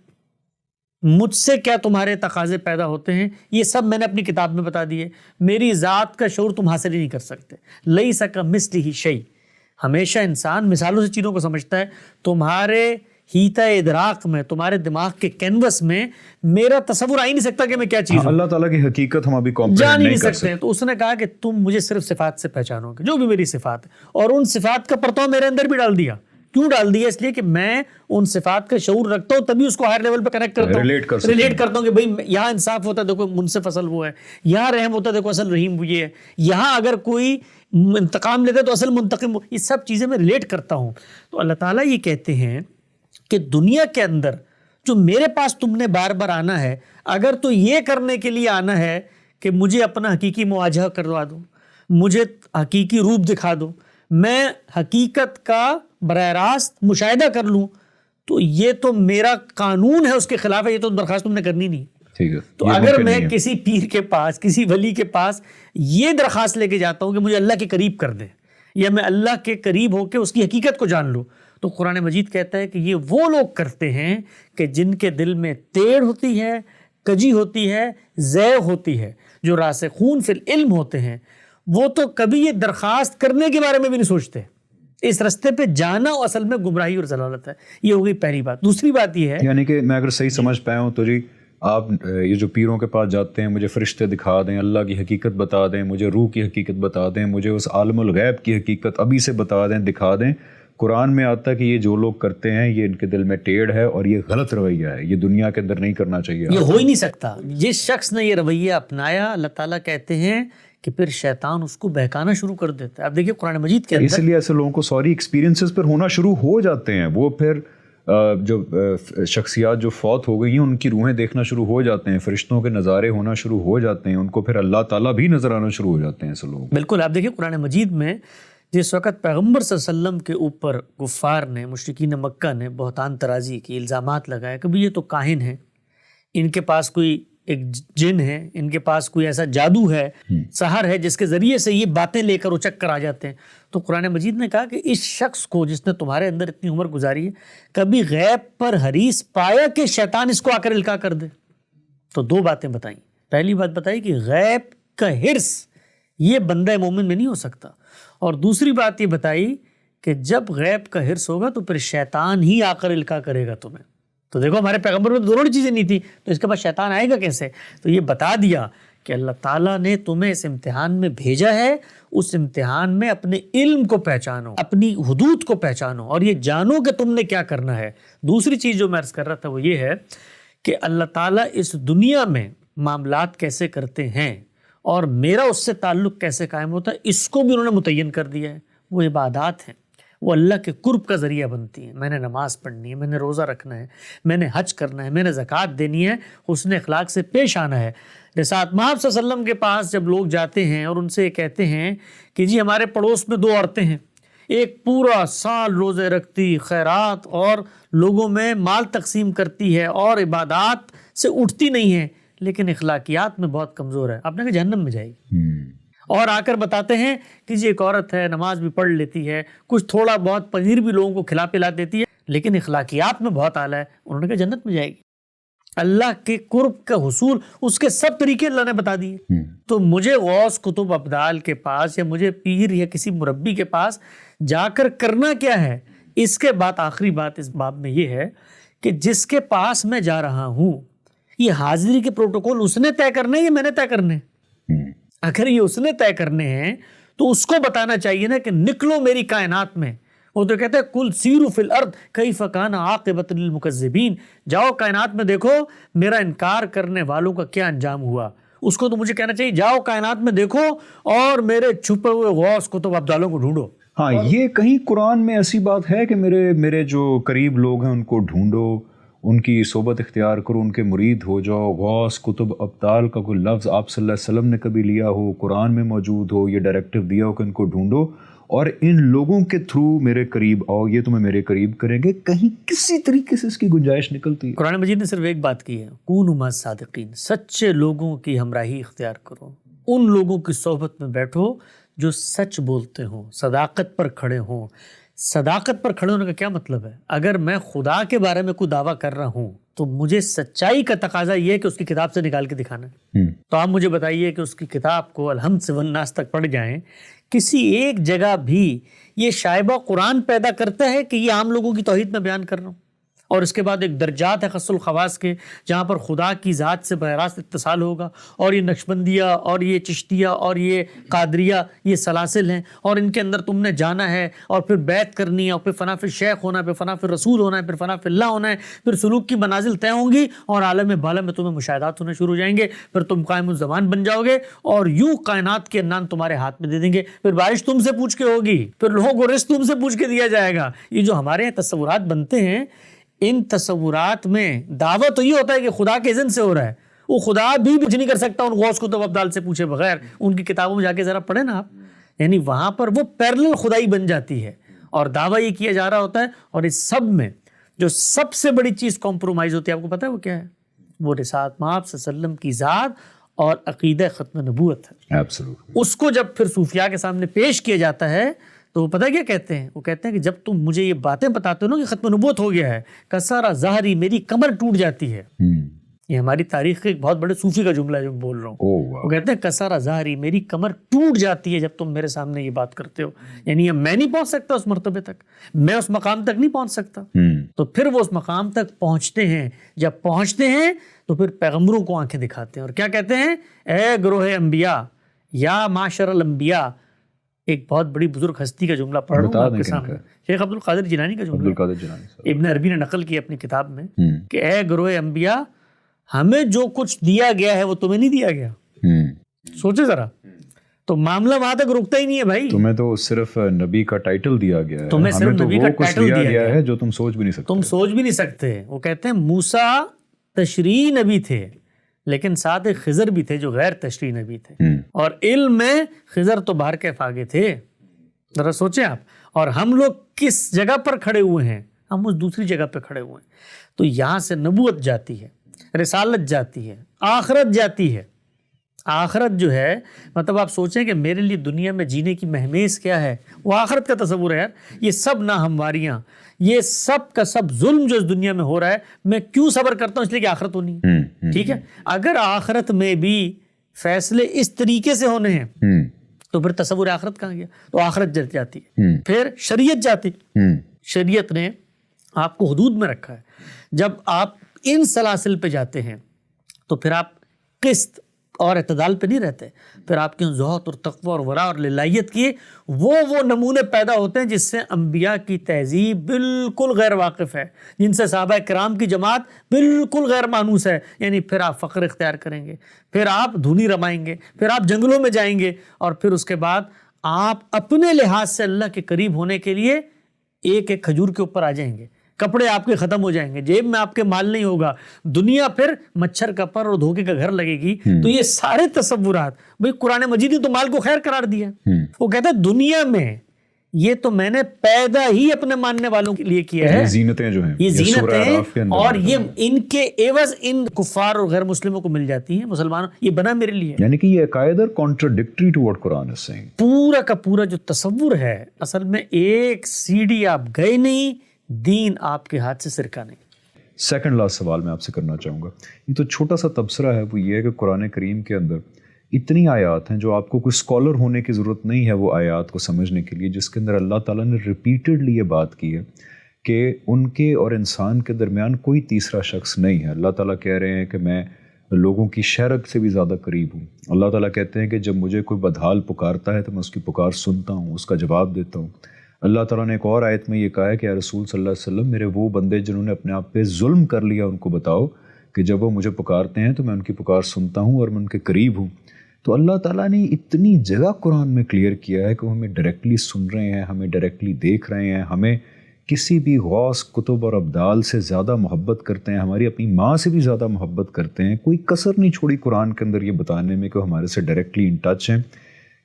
مجھ سے کیا تمہارے تقاضے پیدا ہوتے ہیں، یہ سب میں نے اپنی کتاب میں بتا دیے۔ میری ذات کا شعور تم حاصل ہی نہیں کر سکتے۔ لَيْسَ كَمِثْلِهِ شَيْءٌ، ہمیشہ انسان مثالوں سے چیزوں کو سمجھتا ہے۔ تمہارے ہیتا ادراک میں، تمہارے دماغ کے کینوس میں میرا تصور آ ہی نہیں سکتا کہ میں کیا چیز ہوں۔ اللہ تعالیٰ کی حقیقت ہم ابھی جان کمپریہنڈ نہیں نہیں کر سکتے۔ تو اس نے کہا کہ تم مجھے صرف صفات سے پہچانو گے، جو بھی میری صفات ہے، اور ان صفات کا پرتو میرے اندر بھی ڈال دیا۔ کیوں ڈال دیا؟ اس لیے کہ میں ان صفات کا شعور رکھتا ہوں، تبھی اس کو ہائر لیول پہ کنیکٹ کرتا ہوں، ریلیٹ کرتا ہوں کہ بھئی یہاں انصاف ہوتا ہے دیکھو منصف اصل وہ ہے، یہاں رحم ہوتا ہے دیکھو اصل رحیم وہ یہ ہے، یہاں اگر کوئی انتقام لیتا ہے تو اصل منتقم، یہ سب چیزیں میں ریلیٹ کرتا ہوں۔ تو اللہ تعالیٰ یہ کہتے ہیں کہ دنیا کے اندر جو میرے پاس تم نے بار بار آنا ہے، اگر تو یہ کرنے کے لیے آنا ہے کہ مجھے اپنا حقیقی مواجہہ کروا دو، مجھے حقیقی روپ دکھا دو، میں حقیقت کا براہ راست مشاہدہ کر لوں، تو یہ تو میرا قانون ہے، اس کے خلاف ہے، یہ تو درخواست تم نے کرنی نہیں۔ تو اگر میں کسی پیر کے پاس، کسی ولی کے پاس یہ درخواست لے کے جاتا ہوں کہ مجھے اللہ کے قریب کر دے، یا میں اللہ کے قریب ہو کے اس کی حقیقت کو جان لوں، تو قرآن مجید کہتا ہے کہ یہ وہ لوگ کرتے ہیں کہ جن کے دل میں ٹیڑھ ہوتی ہے، کجی ہوتی ہے، زیغ ہوتی ہے، جو راسخون فی العلم ہوتے ہیں، وہ تو کبھی یہ درخواست کرنے کے بارے میں بھی نہیں سوچتے۔ اس رستے پہ جانا اصل میں گمراہی اور ضلالت ہے۔ یہ ہو گئی پہلی بات۔ دوسری بات یہ ہے، یعنی کہ میں اگر صحیح سمجھ پایا ہوں تو جی آپ یہ جو پیروں کے پاس جاتے ہیں، مجھے فرشتے دکھا دیں، اللہ کی حقیقت بتا دیں، مجھے روح کی حقیقت بتا دیں، مجھے اس عالم الغیب کی حقیقت ابھی سے بتا دیں، دکھا دیں۔ قرآن میں آتا ہے کہ یہ جو لوگ کرتے ہیں یہ ان کے دل میں ٹیڑھ ہے اور یہ غلط رویہ ہے، یہ دنیا کے اندر نہیں کرنا چاہیے، یہ ہو ہی نہیں سکتا۔ جس شخص نے یہ رویہ اپنایا، اللہ تعالیٰ کہتے ہیں کہ پھر شیطان اس کو بہکانا شروع کر دیتا ہے. اب دیکھیے قرآن مجید کے اندر اس لیے ایسے لوگوں کو سوری ایکسپیرینسز پر ہونا شروع ہو جاتے ہیں. وہ پھر جو شخصیات جو فوت ہو گئی ہیں ان کی روحیں دیکھنا شروع ہو جاتے ہیں, فرشتوں کے نظارے ہونا شروع ہو جاتے ہیں, ان کو پھر اللہ تعالیٰ بھی نظر آنا شروع ہو جاتے ہیں ایسے لوگ. بالکل. آپ دیکھیے قرآن مجید میں جس وقت پیغمبر صلی اللہ علیہ وسلم کے اوپر کفار نے, مشرکین مکہ نے بہتان ترازی کی, الزامات لگائے کہ یہ تو کاہن ہیں, ان کے پاس کوئی ایک جن ہے, ان کے پاس کوئی ایسا جادو ہے, سحر ہے جس کے ذریعے سے یہ باتیں لے کر اچک کر آ جاتے ہیں. تو قرآن مجید نے کہا کہ اس شخص کو جس نے تمہارے اندر اتنی عمر گزاری ہے, کبھی غیب پر حریص پایا کہ شیطان اس کو آ کر القاء کر دے؟ تو دو باتیں بتائیں. پہلی بات بتائی کہ غیب کا حرص یہ بندہ مومن میں نہیں ہو سکتا, اور دوسری بات یہ بتائی کہ جب غیب کا حرص ہوگا تو پھر شیطان ہی آ کر القاء کرے گا تمہیں. تو دیکھو ہمارے پیغمبر میں دونوں چیزیں نہیں تھی, تو اس کے بعد شیطان آئے گا کیسے؟ تو یہ بتا دیا کہ اللہ تعالیٰ نے تمہیں اس امتحان میں بھیجا ہے, اس امتحان میں اپنے علم کو پہچانو, اپنی حدود کو پہچانو, اور یہ جانو کہ تم نے کیا کرنا ہے. دوسری چیز جو میں عرض کر رہا تھا وہ یہ ہے کہ اللہ تعالیٰ اس دنیا میں معاملات کیسے کرتے ہیں اور میرا اس سے تعلق کیسے قائم ہوتا ہے, اس کو بھی انہوں نے متعین کر دیا ہے. وہ عبادات ہیں, وہ اللہ کے قرب کا ذریعہ بنتی ہیں. میں نے نماز پڑھنی ہے, میں نے روزہ رکھنا ہے, میں نے حج کرنا ہے, میں نے زکوٰۃ دینی ہے, حسن اخلاق سے پیش آنا ہے. رسالت مآب صلی اللہ علیہ وسلم کے پاس جب لوگ جاتے ہیں اور ان سے کہتے ہیں کہ جی ہمارے پڑوس میں 2 عورتیں ہیں, ایک پورا سال روزے رکھتی, خیرات اور لوگوں میں مال تقسیم کرتی ہے اور عبادات سے اٹھتی نہیں ہے, لیکن اخلاقیات میں بہت کمزور ہے, آپ نے کہا جہنم میں جائے گی. اور آ کر بتاتے ہیں کہ جی ایک عورت ہے, نماز بھی پڑھ لیتی ہے, کچھ تھوڑا بہت پنیر بھی لوگوں کو کھلا پلا دیتی ہے, لیکن اخلاقیات میں بہت اعلیٰ ہے. انہوں نے کہا جنت میں جائے گی. اللہ کے قرب کا حصول اس کے سب طریقے اللہ نے بتا دیے. تو مجھے غوث قطب ابدال کے پاس یا مجھے پیر یا کسی مربی کے پاس جا کر کرنا کیا ہے؟ اس کے بعد آخری بات اس باب میں یہ ہے کہ جس کے پاس میں جا رہا ہوں یہ حاضری کے پروٹوکول اس نے طے کرنے یا میں نے طے کرنے؟ اگر یہ اس نے طے کرنے ہیں تو اس کو بتانا چاہیے نا کہ نکلو میری کائنات میں. وہ تو کہتے ہیں کل سیرو فی الارض کیف کان عاقبۃ للمکذبین, جاؤ کائنات میں دیکھو میرا انکار کرنے والوں کا کیا انجام ہوا. اس کو تو مجھے کہنا چاہیے جاؤ کائنات میں دیکھو اور میرے چھپے ہوئے غوث قطب ابدالوں کو ڈھونڈو. ہاں, یہ کہیں قرآن میں ایسی بات ہے کہ میرے جو قریب لوگ ہیں ان کو ڈھونڈو, ان کی صحبت اختیار کرو, ان کے مرید ہو جاؤ. غوث قطب ابدال کا کوئی لفظ آپ صلی اللہ علیہ وسلم نے کبھی لیا ہو, قرآن میں موجود ہو, یہ ڈائریکٹیو دیا ہو کہ ان کو ڈھونڈو اور ان لوگوں کے تھرو میرے قریب آؤ, یہ تمہیں میرے قریب کریں گے. کہیں کسی طریقے سے اس کی گنجائش نکلتی ہے. قرآن مجید نے صرف ایک بات کی ہے, کونوا مع الصادقین, سچے لوگوں کی ہمراہی اختیار کرو, ان لوگوں کی صحبت میں بیٹھو جو سچ بولتے ہوں, صداقت پر کھڑے ہوں. صداقت پر کھڑے ہونے کا کیا مطلب ہے؟ اگر میں خدا کے بارے میں کوئی دعویٰ کر رہا ہوں تو مجھے سچائی کا تقاضا یہ ہے کہ اس کی کتاب سے نکال کے دکھانا ہے. تو آپ مجھے بتائیے کہ اس کی کتاب کو الحمد سے والناس تک پڑھ جائیں, کسی ایک جگہ بھی یہ شائبہ قرآن پیدا کرتا ہے کہ یہ عام لوگوں کی توحید میں بیان کر رہا ہوں. اور اس کے بعد ایک درجات ہے خاص الخواص کے, جہاں پر خدا کی ذات سے براہ راست اتصال ہوگا, اور یہ نقشبندیہ اور یہ چشتیہ اور یہ قادریہ یہ سلاسل ہیں, اور ان کے اندر تم نے جانا ہے اور پھر بیعت کرنی ہے, اور پھر فنا فی الشیخ ہونا ہے, پھر فنا فی الرسول ہونا ہے, پھر فنا فی اللہ ہونا ہے, پھر سلوک کی منازل طے ہوں گی اور عالم بالا میں تمہیں مشاہدات ہونے شروع ہو جائیں گے, پھر تم قائم الزمان بن جاؤ گے اور یوں کائنات کے انان تمہارے ہاتھ میں دے دیں گے, پھر بارش تم سے پوچھ کے ہوگی, پھر لوگوں کو رزق تم سے پوچھ کے دیا جائے گا. یہ جو ہمارے یہاں تصورات بنتے ہیں, ان تصورات میں دعویٰ تو یہ ہوتا ہے کہ خدا کے اذن سے ہو رہا ہے, وہ خدا بھی کچھ نہیں کر سکتا ان غوث قطب ابدال سے پوچھے بغیر. ان کی کتابوں میں جا کے ذرا پڑھیں نا آپ, یعنی وہاں پر وہ پیرلل خدائی بن جاتی ہے اور دعویٰ یہ کیا جا رہا ہوتا ہے. اور اس سب میں جو سب سے بڑی چیز کمپرومائز ہوتی ہے, آپ کو پتہ ہے وہ کیا ہے؟ وہ رسالت مآب صلی اللہ علیہ وسلم کی ذات اور عقیدہ ختم نبوت ہے. اس کو جب پھر صوفیاء کے سامنے پیش کیا جاتا ہے تو وہ پتہ کیا کہتے ہیں؟ وہ کہتے ہیں کہ جب تم مجھے یہ باتیں بتاتے ہو نا کہ ختم نبوت ہو گیا ہے, کسارا ظہری, میری کمر ٹوٹ جاتی ہے. یہ ہماری تاریخ کے ایک بہت بڑے صوفی کا جملہ ہے جو بول رہا ہوں. وہ کہتے ہیں کسارا ظہری, میری کمر ٹوٹ جاتی ہے جب تم میرے سامنے یہ بات کرتے ہو. یعنی میں نہیں پہنچ سکتا اس مرتبے تک, میں اس مقام تک نہیں پہنچ سکتا. تو پھر وہ اس مقام تک پہنچتے ہیں, جب پہنچتے ہیں تو پھر پیغمبروں کو آنکھیں دکھاتے ہیں اور کیا کہتے ہیں؟ اے گروہ انبیاء یا معاشر الانبیاء. ایک بہت بڑی بزرگ ہستی کا جملہ پڑھ رہا ہوں آپ کے سامنے, شیخ عبد القادر جیلانی کا جملہ, ابن عربی نے نقل کی اپنی کتاب میں کہ اے گروہ انبیاء, ہمیں جو کچھ دیا گیا ہے وہ تمہیں نہیں دیا گیا. سوچے ذرا, تو معاملہ وہاں تک رکتا ہی نہیں ہے بھائی. تمہیں تو صرف نبی کا ٹائٹل دیا گیا ہے, تمہیں صرف ہمیں تو نبی وہ کا کچھ ٹائٹل دیا دیا گیا گیا ہے جو تم سوچ بھی نہیں سکتے. تم سوچ بھی نہیں سکتے. وہ کہتے ہیں موسیٰ تشریعی نبی تھے لیکن ساتھ ایک خضر بھی تھے جو غیر تشریعی نبی تھے, اور علم میں خضر تو باہر کے آگے تھے. ذرا سوچیں آپ. اور ہم لوگ کس جگہ پر کھڑے ہوئے ہیں؟ ہم اس دوسری جگہ پہ کھڑے ہوئے ہیں. تو یہاں سے نبوت جاتی ہے, رسالت جاتی ہے, آخرت جاتی ہے. آخرت جو ہے مطلب آپ سوچیں کہ میرے لیے دنیا میں جینے کی مہمیز کیا ہے, وہ آخرت کا تصور ہے یار. یہ سب ناہمواریاں, یہ سب کا سب ظلم جو اس دنیا میں ہو رہا ہے, میں کیوں صبر کرتا ہوں؟ اس لیے کہ آخرت ہونی ہے. ٹھیک ہے, اگر آخرت میں بھی فیصلے اس طریقے سے ہونے ہیں تو پھر تصور آخرت کہاں گیا؟ تو آخرت جاتی ہے. پھر شریعت جاتی. شریعت نے آپ کو حدود میں رکھا ہے. جب آپ ان سلاسل پہ جاتے ہیں تو پھر آپ قسط اور اعتدال پہ نہیں رہتے. پھر آپ کے زہد اور تقوی اور ورع اور للہیت کی وہ نمونے پیدا ہوتے ہیں جس سے انبیاء کی تہذیب بالکل غیر واقف ہے, جن سے صحابہ کرام کی جماعت بالکل غیر مانوس ہے. یعنی پھر آپ فقر اختیار کریں گے, پھر آپ دھنی رمائیں گے, پھر آپ جنگلوں میں جائیں گے, اور پھر اس کے بعد آپ اپنے لحاظ سے اللہ کے قریب ہونے کے لیے ایک ایک کھجور کے اوپر آ جائیں گے. کپڑے آپ کے ختم ہو جائیں گے, جیب میں آپ کے مال نہیں ہوگا, دنیا پھر مچھر کا پر اور دھوکے کا گھر لگے گی. تو یہ سارے تصورات بھئی قرآن مجید نے تو مال کو خیر قرار دیا. وہ کہتا ہے دنیا میں یہ تو میں نے پیدا ہی اپنے ماننے والوں کے لیے کیا ہے. یہ زینتیں جو ہیں, یہ زینتیں, اور یہ ان کے عوض ان کفار اور غیر مسلموں کو مل جاتی ہیں. مسلمانوں یہ بنا میرے لیے. یعنی کہ یہ عقائد are contradictory to what Quran is saying. پورا کا پورا جو تصور ہے اصل میں ایک سیڑھی آپ گئے نہیں, دین آپ کے ہاتھ سے سرکہ نہیں. سیکنڈ لاسٹ سوال میں آپ سے کرنا چاہوں گا. یہ تو چھوٹا سا تبصرہ ہے, وہ یہ ہے کہ قرآن کریم کے اندر اتنی آیات ہیں جو آپ کو کوئی اسکالر ہونے کی ضرورت نہیں ہے وہ آیات کو سمجھنے کے لیے, جس کے اندر اللہ تعالیٰ نے ریپیٹڈلی یہ بات کی ہے کہ ان کے اور انسان کے درمیان کوئی تیسرا شخص نہیں ہے. اللہ تعالیٰ کہہ رہے ہیں کہ میں لوگوں کی شرک سے بھی زیادہ قریب ہوں. اللہ تعالیٰ کہتے ہیں کہ جب مجھے کوئی بدحال پکارتا ہے تو میں اس کی پکار سنتا ہوں, اس کا جواب دیتا ہوں. اللہ تعالیٰ نے ایک اور آیت میں یہ کہا ہے کہ یا رسول صلی اللہ علیہ وسلم, میرے وہ بندے جنہوں نے اپنے آپ پہ ظلم کر لیا ان کو بتاؤ کہ جب وہ مجھے پکارتے ہیں تو میں ان کی پکار سنتا ہوں اور میں ان کے قریب ہوں. تو اللہ تعالیٰ نے اتنی جگہ قرآن میں کلیئر کیا ہے کہ وہ ہمیں ڈائریکٹلی سن رہے ہیں, ہمیں ڈائریکٹلی دیکھ رہے ہیں, ہمیں کسی بھی غوث, کتب اور ابدال سے زیادہ محبت کرتے ہیں, ہماری اپنی ماں سے بھی زیادہ محبت کرتے ہیں. کوئی کسر نہیں چھوڑی قرآن کے اندر یہ بتانے میں کہ وہ ہمارے سے ڈائریکٹلی ان ٹچ ہیں.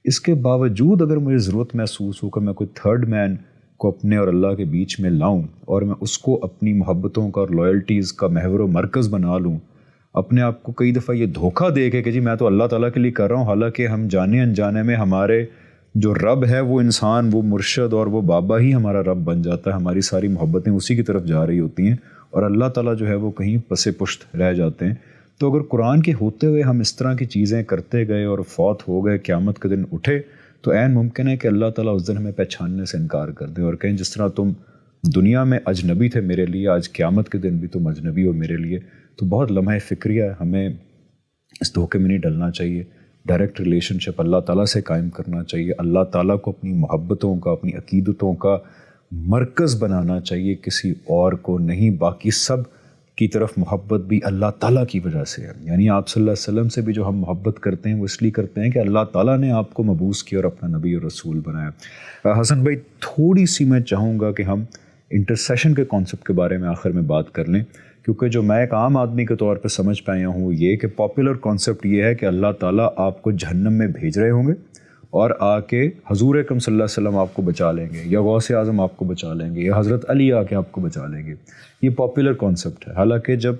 اس کے باوجود اگر مجھے ضرورت محسوس ہو کہ میں کوئی تھرڈ مین کو اپنے اور اللہ کے بیچ میں لاؤں اور میں اس کو اپنی محبتوں کا اور لائلٹیز کا محور و مرکز بنا لوں, اپنے آپ کو کئی دفعہ یہ دھوکہ دے کے کہ جی میں تو اللہ تعالیٰ کے لیے کر رہا ہوں, حالانکہ ہم جانے انجانے میں ہمارے جو رب ہے وہ انسان, وہ مرشد اور وہ بابا ہی ہمارا رب بن جاتا ہے. ہماری ساری محبتیں اسی کی طرف جا رہی ہوتی ہیں اور اللہ تعالیٰ جو ہے وہ کہیں پس پشت رہ جاتے ہیں. تو اگر قرآن کے ہوتے ہوئے ہم اس طرح کی چیزیں کرتے گئے اور فوت ہو گئے, قیامت کے دن اٹھے, تو عین ممکن ہے کہ اللہ تعالیٰ اس دن ہمیں پہچاننے سے انکار کر دیں اور کہیں جس طرح تم دنیا میں اجنبی تھے میرے لیے, آج قیامت کے دن بھی تم اجنبی ہو میرے لیے. تو بہت لمحہ فکریہ ہے, ہمیں اس دھوکے میں نہیں ڈلنا چاہیے. ڈائریکٹ ریلیشن شپ اللہ تعالیٰ سے قائم کرنا چاہیے, اللہ تعالیٰ کو اپنی محبتوں کا, اپنی عقیدتوں کا مرکز بنانا چاہیے, کسی اور کو نہیں. باقی سب کی طرف محبت بھی اللہ تعالیٰ کی وجہ سے ہے. یعنی آپ صلی اللہ علیہ وسلم سے بھی جو ہم محبت کرتے ہیں وہ اس لیے کرتے ہیں کہ اللہ تعالیٰ نے آپ کو مبعوث کیا اور اپنا نبی اور رسول بنایا. حسن بھائی, تھوڑی سی میں چاہوں گا کہ ہم انٹرسیشن کے کانسیپٹ کے بارے میں آخر میں بات کر لیں, کیونکہ جو میں ایک عام آدمی کے طور پہ سمجھ پایا ہوں وہ یہ کہ پاپولر کانسیپٹ یہ ہے کہ اللہ تعالیٰ آپ کو جہنم میں بھیج رہے ہوں گے اور آ کے حضور اکرم صلی اللہ علیہ وسلم آپ کو بچا لیں گے, یا غوث اعظم آپ کو بچا لیں گے, یا حضرت علی آ کے آپ کو بچا لیں گے. یہ پاپولر کانسیپٹ ہے. حالانکہ جب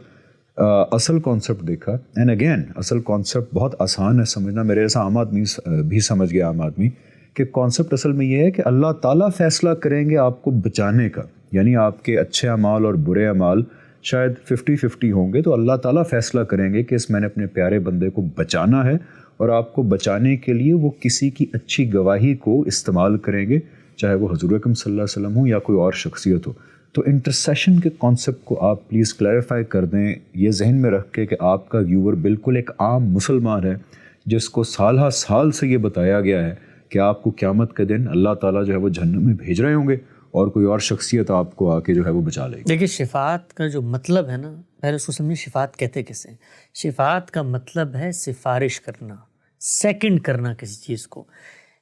اصل کانسیپٹ دیکھا, اینڈ اگین اصل کانسیپٹ بہت آسان ہے سمجھنا, میرے جیسا عام آدمی بھی سمجھ گیا, عام آدمی, کہ کانسیپٹ اصل میں یہ ہے کہ اللہ تعالیٰ فیصلہ کریں گے آپ کو بچانے کا. یعنی آپ کے اچھے اعمال اور برے اعمال شاید 50-50 ہوں گے, تو اللہ تعالیٰ فیصلہ کریں گے کہ اس میں نے اپنے پیارے بندے کو بچانا ہے, اور آپ کو بچانے کے لیے وہ کسی کی اچھی گواہی کو استعمال کریں گے, چاہے وہ حضور اکرم صلی اللہ علیہ وسلم ہو یا کوئی اور شخصیت ہو. تو انٹرسیشن کے کانسیپٹ کو آپ پلیز کلیریفائی کر دیں, یہ ذہن میں رکھ کے کہ آپ کا ویور بالکل ایک عام مسلمان ہے جس کو سالہ سال سے یہ بتایا گیا ہے کہ آپ کو قیامت کے دن اللہ تعالیٰ جو ہے وہ جہنم میں بھیج رہے ہوں گے اور کوئی اور شخصیت آپ کو آ کے جو ہے وہ بچا لے گی. دیکھیے, شفاعت کا جو مطلب ہے نا, پہلے اس کو سمجھیں شفاعت کہتے کسے ہیں. شفاعت کا مطلب ہے سفارش کرنا, سیکنڈ کرنا کسی چیز کو،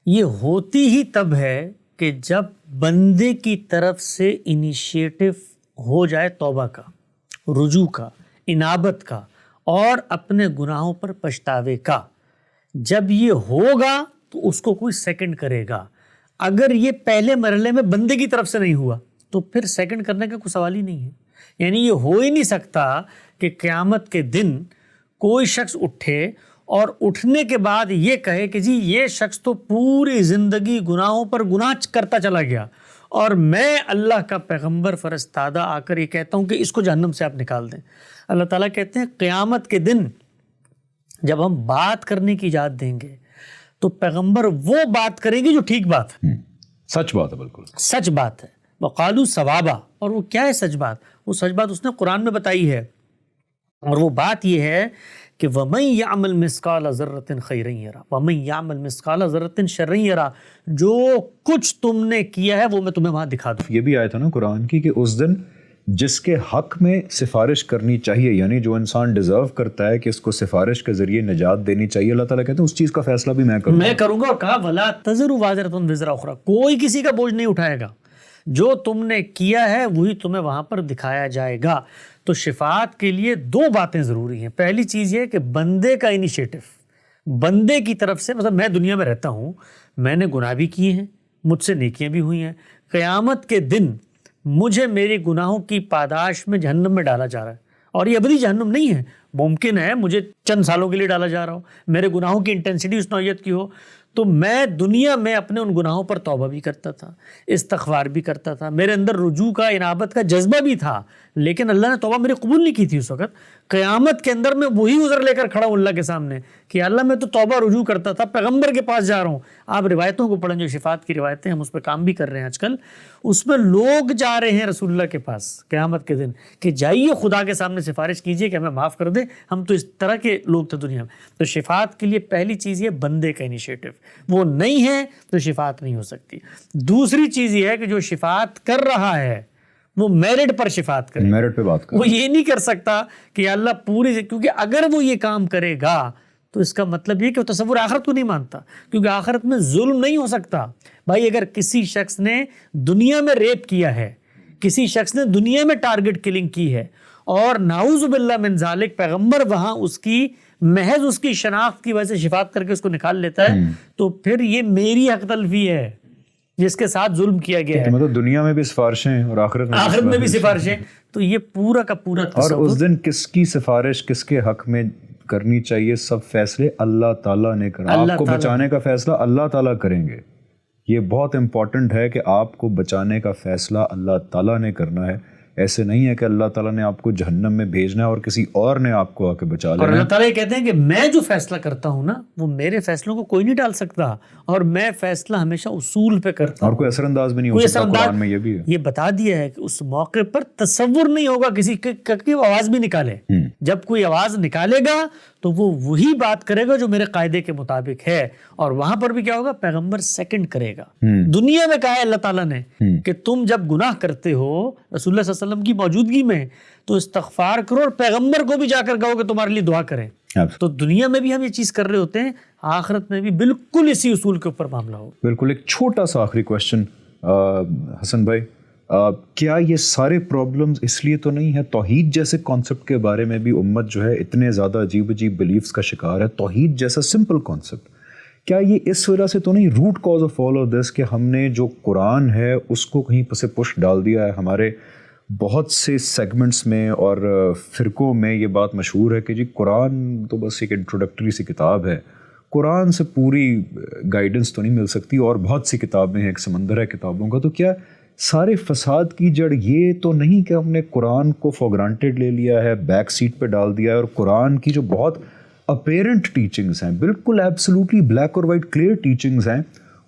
یہ ہوتی ہی تب ہے کہ جب بندے کی طرف سے انیشیٹو ہو جائے توبہ کا، رجوع کا، انابت کا اور اپنے گناہوں پر پچھتاوے کا۔ جب یہ ہوگا تو اس کو کوئی سیکنڈ کرے گا۔ اگر یہ پہلے مرحلے میں بندے کی طرف سے نہیں ہوا تو پھر سیکنڈ کرنے کا کوئی سوال ہی نہیں ہے۔ یعنی یہ ہو ہی نہیں سکتا کہ قیامت کے دن کوئی شخص اٹھے اور اٹھنے کے بعد یہ کہے کہ جی یہ شخص تو پوری زندگی گناہوں پر گناہ کرتا چلا گیا اور میں اللہ کا پیغمبر فرستادہ آ کر یہ کہتا ہوں کہ اس کو جہنم سے آپ نکال دیں۔ اللہ تعالیٰ کہتے ہیں قیامت کے دن جب ہم بات کرنے کی اجازت دیں گے تو پیغمبر وہ بات کریں گے جو ٹھیک بات ہے، سچ بات ہے، بالکل سچ بات ہے۔ وقالوا ثوابا، اور وہ کیا ہے سچ بات؟ وہ سچ بات اس نے قرآن میں بتائی ہے، اور وہ بات یہ ہے کہ وَمَن يَعْمَلْ مِثْقَالَ ذَرَّةٍ خَيْرًا يَرَهُ وَمَن يَعْمَلْ مِثْقَالَ ذَرَّةٍ شَرًّا يَرَهُ، جو کچھ تم نے کیا ہے وہ میں تمہیں وہاں دکھا دوں۔ یہ بھی آیا تھا نا قرآن کی کہ اس دن جس کے حق میں سفارش کرنی چاہیے، یعنی جو انسان ڈیزرو کرتا ہے کہ اس کو سفارش کے ذریعے نجات دینی چاہیے، اللہ تعالیٰ کہتے ہیں اس چیز کا فیصلہ بھی میں کروں گا۔ اور کہا وَلَا تَزِرُ وَازِرَةٌ وِزْرَ أُخْرَىٰ، کوئی کسی کا بوجھ نہیں اٹھائے گا، جو تم نے کیا ہے وہی تمہیں وہاں پر دکھایا جائے گا۔ تو شفاعت کے لیے دو باتیں ضروری ہیں۔ پہلی چیز یہ کہ بندے کا انیشیٹو، بندے کی طرف سے، مطلب میں دنیا میں رہتا ہوں، میں نے گناہ بھی کیے ہیں، مجھ سے نیکیاں بھی ہوئی ہیں، قیامت کے دن مجھے میری گناہوں کی پاداش میں جہنم میں ڈالا جا رہا ہے، اور یہ ابدی جہنم نہیں ہے، ممکن ہے مجھے چند سالوں کے لیے ڈالا جا رہا ہو، میرے گناہوں کی انٹینسٹی اس نوعیت کی ہو، تو میں دنیا میں اپنے ان گناہوں پر توبہ بھی کرتا تھا، استغفار بھی کرتا تھا، میرے اندر رجوع کا، انابت کا جذبہ بھی تھا، لیکن اللہ نے توبہ میری قبول نہیں کی تھی اس وقت۔ قیامت کے اندر میں وہی عذر لے کر کھڑا ہوں اللہ کے سامنے کہ اللہ میں تو توبہ رجوع کرتا تھا، پیغمبر کے پاس جا رہا ہوں۔ آپ روایتوں کو پڑھیں، جو شفاعت کی روایتیں، ہم اس پہ کام بھی کر رہے ہیں آج کل، اس میں لوگ جا رہے ہیں رسول اللہ کے پاس قیامت کے دن کہ جائیے خدا کے سامنے سفارش کیجئے کہ ہمیں معاف کر دے، ہم تو اس طرح کے لوگ تھے دنیا میں۔ تو شفاعت کے لیے پہلی چیز یہ بندے کا انیشیٹو، وہ نہیں ہے تو شفاعت نہیں ہو سکتی۔ دوسری چیز یہ ہے کہ جو شفاعت کر رہا ہے وہ میرٹ پر شفاعت کرے، میرٹ پہ بات کرے، وہ یہ نہیں کر سکتا کہ اللہ پوری، کیونکہ اگر وہ یہ کام کرے گا تو اس کا مطلب یہ کہ وہ تصور آخرت کو نہیں مانتا، کیونکہ آخرت میں ظلم نہیں ہو سکتا۔ بھائی اگر کسی شخص نے دنیا میں ریپ کیا ہے، کسی شخص نے دنیا میں ٹارگٹ کلنگ کی ہے، اور نعوذ باللہ من ذالک پیغمبر وہاں اس کی محض اس کی شناخت کی وجہ سے شفاعت کر کے اس کو نکال لیتا ہے، تو پھر یہ میری حق تلفی ہے جس کے ساتھ ظلم کیا گیا ہے۔ مطلب دنیا میں بھی سفارشیں اور آخرت میں بھی سفارشیں، تو یہ پورا کا پورا اور اس دن کس کی سفارش کس کے حق میں کرنی چاہیے، سب فیصلے اللہ تعالیٰ نے کرنا۔ آپ کو بچانے کا فیصلہ اللہ تعالیٰ کریں گے۔ یہ بہت امپورٹنٹ ہے کہ آپ کو بچانے کا فیصلہ اللہ تعالیٰ نے کرنا ہے۔ ایسے نہیں ہے کہ اللہ تعالیٰ نے آپ کو جہنم میں بھیجنا ہے اور کسی اور نے آپ کو آ کے بچا لینا۔ اور اللہ تعالیٰ یہ کہتے ہیں کہ میں جو فیصلہ کرتا ہوں نا، وہ میرے فیصلوں کو کوئی نہیں ڈال سکتا، اور میں فیصلہ ہمیشہ اصول پہ کرتا ہوں، اور کوئی اثر انداز بھی نہیں ہو سکتا۔ قرآن میں یہ بھی ہے، یہ بتا دیا ہے کہ اس موقع پر تصور نہیں ہوگا کسی کی آواز بھی نکالے۔ جب کوئی آواز نکالے گا تو وہ وہی بات کرے گا جو میرے قاعدے کے مطابق ہے، اور وہاں پر بھی کیا ہوگا، پیغمبر سیکنڈ کرے گا۔ دنیا میں کہا ہے اللہ تعالیٰ نے کہ تم جب گناہ کرتے ہو رسول اللہ صلی اللہ علیہ وسلم کی موجودگی میں تو استغفار کرو، اور پیغمبر کو بھی جا کر کہو کہ تمہارے لیے دعا کریں۔ تو دنیا میں بھی ہم یہ چیز کر رہے ہوتے ہیں، آخرت میں بھی بالکل اسی اصول کے اوپر معاملہ ہو۔ بالکل۔ ایک چھوٹا سا آخری کوشچن حسن بھائی، کیا یہ سارے پرابلمز اس لیے تو نہیں ہے، توحید جیسے کانسیپٹ کے بارے میں بھی امت جو ہے اتنے زیادہ عجیب عجیب بلیفز کا شکار ہے، توحید جیسا سمپل کانسیپٹ، کیا یہ اس وجہ سے تو نہیں، root cause of all of this, کہ ہم نے جو قرآن ہے اس کو کہیں پس پش ڈال دیا ہے؟ ہمارے بہت سے سیگمنٹس میں اور فرقوں میں یہ بات مشہور ہے کہ جی قرآن تو بس ایک انٹروڈکٹری سی کتاب ہے، قرآن سے پوری گائیڈنس تو نہیں مل سکتی، اور بہت سی کتابیں ہیں، ایک سمندر ہے کتابوں کا۔ تو کیا سارے فساد کی جڑ یہ تو نہیں کہ ہم نے قرآن کو فار گرانٹیڈ لے لیا ہے، بیک سیٹ پہ ڈال دیا ہے، اور قرآن کی جو بہت اپیرنٹ ٹیچنگز ہیں، بالکل ایبسلوٹلی بلیک اور وائٹ کلیئر ٹیچنگز ہیں،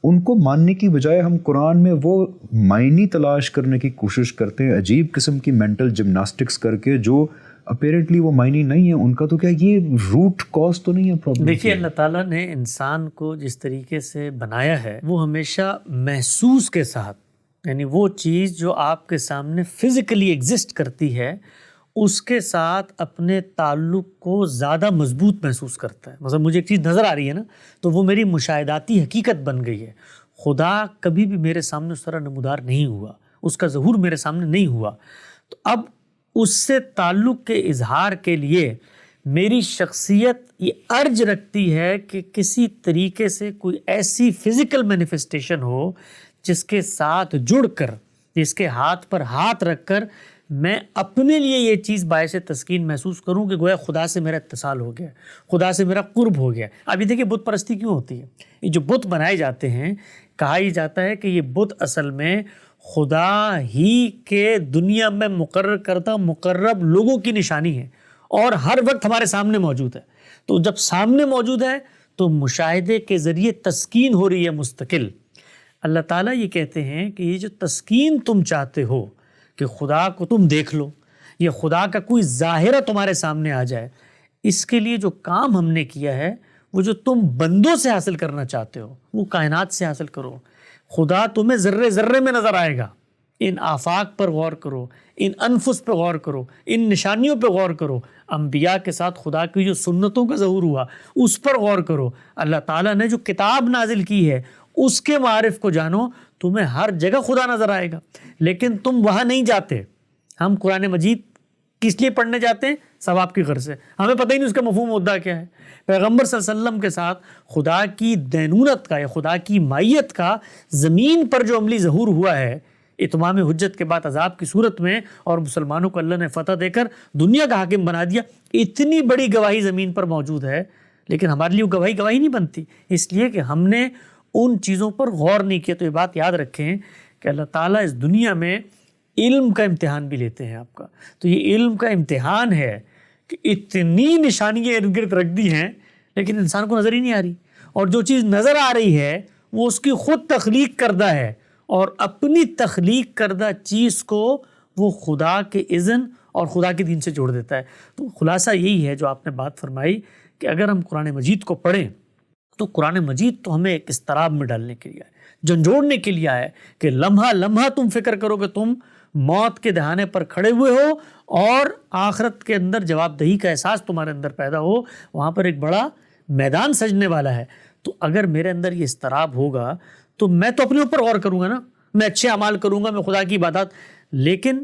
ان کو ماننے کی بجائے ہم قرآن میں وہ معنی تلاش کرنے کی کوشش کرتے ہیں، عجیب قسم کی مینٹل جمناسٹکس کر کے جو اپیرنٹلی وہ معنی نہیں ہے ان کا؟ تو کیا یہ روٹ کاز تو نہیں ہے پرابلم؟ دیکھیے، اللہ تعالیٰ نے انسان کو جس طریقے سے بنایا ہے وہ ہمیشہ محسوس کے ساتھ، یعنی وہ چیز جو آپ کے سامنے فزیکلی ایگزسٹ کرتی ہے اس کے ساتھ اپنے تعلق کو زیادہ مضبوط محسوس کرتا ہے. مثلا مجھے ایک چیز نظر آ رہی ہے نا، تو وہ میری مشاہداتی حقیقت بن گئی ہے. خدا کبھی بھی میرے سامنے اس طرح نمودار نہیں ہوا، اس کا ظہور میرے سامنے نہیں ہوا. تو اب اس سے تعلق کے اظہار کے لیے میری شخصیت یہ ارج رکھتی ہے کہ کسی طریقے سے کوئی ایسی فزیکل مینیفیسٹیشن ہو جس کے ساتھ جڑ کر، جس کے ہاتھ پر ہاتھ رکھ کر میں اپنے لیے یہ چیز باعث تسکین محسوس کروں کہ گویا خدا سے میرا اتصال ہو گیا، خدا سے میرا قرب ہو گیا. اب یہ دیکھیں بت پرستی کیوں ہوتی ہے؟ یہ جو بت بنائے جاتے ہیں، کہا ہی جاتا ہے کہ یہ بت اصل میں خدا ہی کے دنیا میں مقرر کردہ مقرب لوگوں کی نشانی ہے اور ہر وقت ہمارے سامنے موجود ہے. تو جب سامنے موجود ہے تو مشاہدے کے ذریعے تسکین ہو رہی ہے مستقل. اللہ تعالیٰ یہ کہتے ہیں کہ یہ جو تسکین تم چاہتے ہو کہ خدا کو تم دیکھ لو، یہ خدا کا کوئی ظاہرہ تمہارے سامنے آ جائے، اس کے لیے جو کام ہم نے کیا ہے وہ جو تم بندوں سے حاصل کرنا چاہتے ہو وہ کائنات سے حاصل کرو. خدا تمہیں ذرے ذرے میں نظر آئے گا. ان آفاق پر غور کرو، ان انفس پہ غور کرو، ان نشانیوں پہ غور کرو. انبیاء کے ساتھ خدا کی جو سنتوں کا ظہور ہوا اس پر غور کرو. اللہ تعالیٰ نے جو کتاب نازل کی ہے اس کے معارف کو جانو. تمہیں ہر جگہ خدا نظر آئے گا، لیکن تم وہاں نہیں جاتے. ہم قرآن مجید کس لیے پڑھنے جاتے ہیں؟ ثواب کی غرض سے. ہمیں پتہ ہی نہیں اس کا مفہوم مدعا کیا ہے. پیغمبر صلی اللہ علیہ وسلم کے ساتھ خدا کی دینونت کا یا خدا کی مائیت کا زمین پر جو عملی ظہور ہوا ہے اتمام حجت کے بعد عذاب کی صورت میں، اور مسلمانوں کو اللہ نے فتح دے کر دنیا کا حاکم بنا دیا، اتنی بڑی گواہی زمین پر موجود ہے، لیکن ہمارے لیے وہ گواہی نہیں بنتی، اس لیے کہ ہم نے ان چیزوں پر غور نہیں کیا. تو یہ بات یاد رکھیں کہ اللہ تعالیٰ اس دنیا میں علم کا امتحان بھی لیتے ہیں آپ کا. تو یہ علم کا امتحان ہے کہ اتنی نشانیاں ارد گرد رکھ دی ہیں لیکن انسان کو نظر ہی نہیں آ رہی، اور جو چیز نظر آ رہی ہے وہ اس کی خود تخلیق کردہ ہے، اور اپنی تخلیق کردہ چیز کو وہ خدا کے اذن اور خدا کے دین سے جوڑ دیتا ہے. تو خلاصہ یہی ہے جو آپ نے بات فرمائی کہ اگر ہم قرآن مجید کو پڑھیں تو قرآن مجید تو ہمیں ایک اضطراب میں ڈالنے کے لیے ہے، جھنجھوڑنے کے لیے ہے کہ لمحہ لمحہ تم فکر کرو کہ تم موت کے دہانے پر کھڑے ہوئے ہو اور آخرت کے اندر جواب دہی کا احساس تمہارے اندر پیدا ہو. وہاں پر ایک بڑا میدان سجنے والا ہے. تو اگر میرے اندر یہ اضطراب ہوگا تو میں تو اپنے اوپر غور کروں گا نا، میں اچھے اعمال کروں گا، میں خدا کی عبادات. لیکن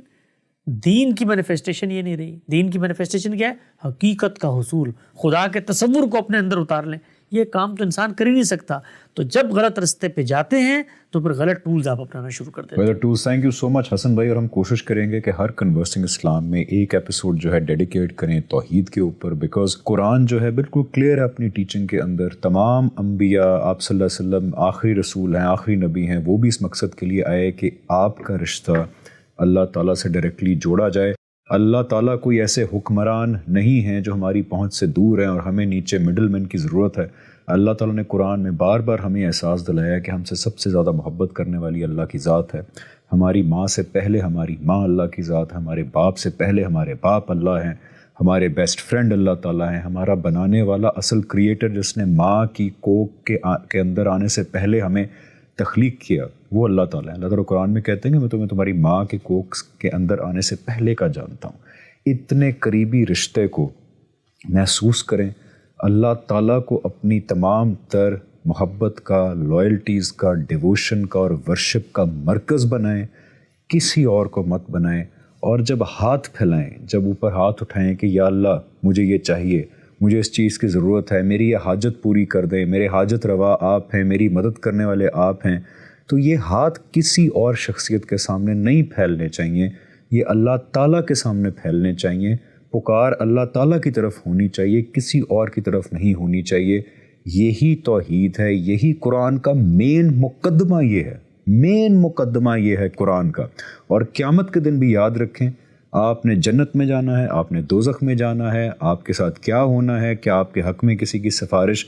دین کی مینیفیسٹیشن یہ نہیں رہی. دین کی مینیفیسٹیشن کیا ہے؟ حقیقت کا حصول، خدا کے تصور کو اپنے اندر اتار لیں. یہ کام تو انسان کر ہی نہیں سکتا. تو جب غلط رستے پہ جاتے ہیں تو پھر غلط ٹولز آپ اپنانا شروع کر دیتے ہیں. تھینک یو سو مچ حسن بھائی. اور ہم کوشش کریں گے کہ ہر کنورسنگ اسلام میں ایک ایپیسوڈ جو ہے ڈیڈیکیٹ کریں توحید کے اوپر، بیکاز قرآن جو ہے بالکل کلیئر ہے اپنی ٹیچنگ کے اندر. تمام انبیاء، آپ صلی اللہ علیہ وسلم آخری رسول ہیں، آخری نبی ہیں، وہ بھی اس مقصد کے لیے آئے کہ آپ کا رشتہ اللہ تعالیٰ سے ڈائریکٹلی جوڑا جائے. اللہ تعالیٰ کوئی ایسے حکمران نہیں ہیں جو ہماری پہنچ سے دور ہیں اور ہمیں نیچے مڈل مین کی ضرورت ہے. اللہ تعالیٰ نے قرآن میں بار بار ہمیں احساس دلایا کہ ہم سے سب سے زیادہ محبت کرنے والی اللہ کی ذات ہے. ہماری ماں سے پہلے ہماری ماں اللہ کی ذات ہے، ہمارے باپ سے پہلے ہمارے باپ اللہ ہیں، ہمارے بیسٹ فرینڈ اللہ تعالیٰ ہیں. ہمارا بنانے والا اصل کریٹر جس نے ماں کی کوکھ کے اندر آنے سے پہلے ہمیں تخلیق کیا وہ اللہ تعالیٰ ہے. اللہ تعالیٰ قرآن میں کہتے ہیں کہ میں تمہیں تمہاری ماں کے کوکھ کے اندر آنے سے پہلے کا جانتا ہوں. اتنے قریبی رشتے کو محسوس کریں. اللہ تعالیٰ کو اپنی تمام تر محبت کا، لائلٹیز کا، ڈیووشن کا اور ورشپ کا مرکز بنائیں، کسی اور کو مت بنائیں. اور جب ہاتھ پھیلائیں، جب اوپر ہاتھ اٹھائیں کہ یا اللہ مجھے یہ چاہیے، مجھے اس چیز کی ضرورت ہے، میری یہ حاجت پوری کر دیں، میرے حاجت روا آپ ہیں، میری مدد کرنے والے آپ ہیں، تو یہ ہاتھ کسی اور شخصیت کے سامنے نہیں پھیلنے چاہیے، یہ اللہ تعالیٰ کے سامنے پھیلنے چاہیے. پکار اللہ تعالیٰ کی طرف ہونی چاہیے، کسی اور کی طرف نہیں ہونی چاہیے. یہی توحید ہے، یہی قرآن کا مین مقدمہ یہ ہے، مین مقدمہ یہ ہے قرآن کا. اور قیامت کے دن بھی یاد رکھیں، آپ نے جنت میں جانا ہے، آپ نے دوزخ میں جانا ہے، آپ کے ساتھ کیا ہونا ہے، کیا آپ کے حق میں کسی کی سفارش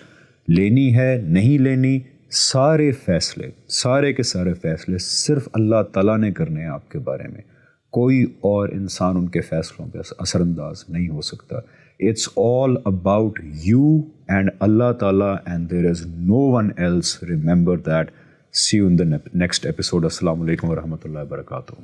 لینی ہے نہیں لینی، سارے فیصلے، سارے کے سارے فیصلے صرف اللہ تعالیٰ نے کرنے ہیں آپ کے بارے میں. کوئی اور انسان ان کے فیصلوں پہ اثر انداز نہیں ہو سکتا. It's all about you and اللہ تعالیٰ and there is no one else. Remember that. See you in the next episode. السلام علیکم ورحمۃ اللہ وبرکاتہ.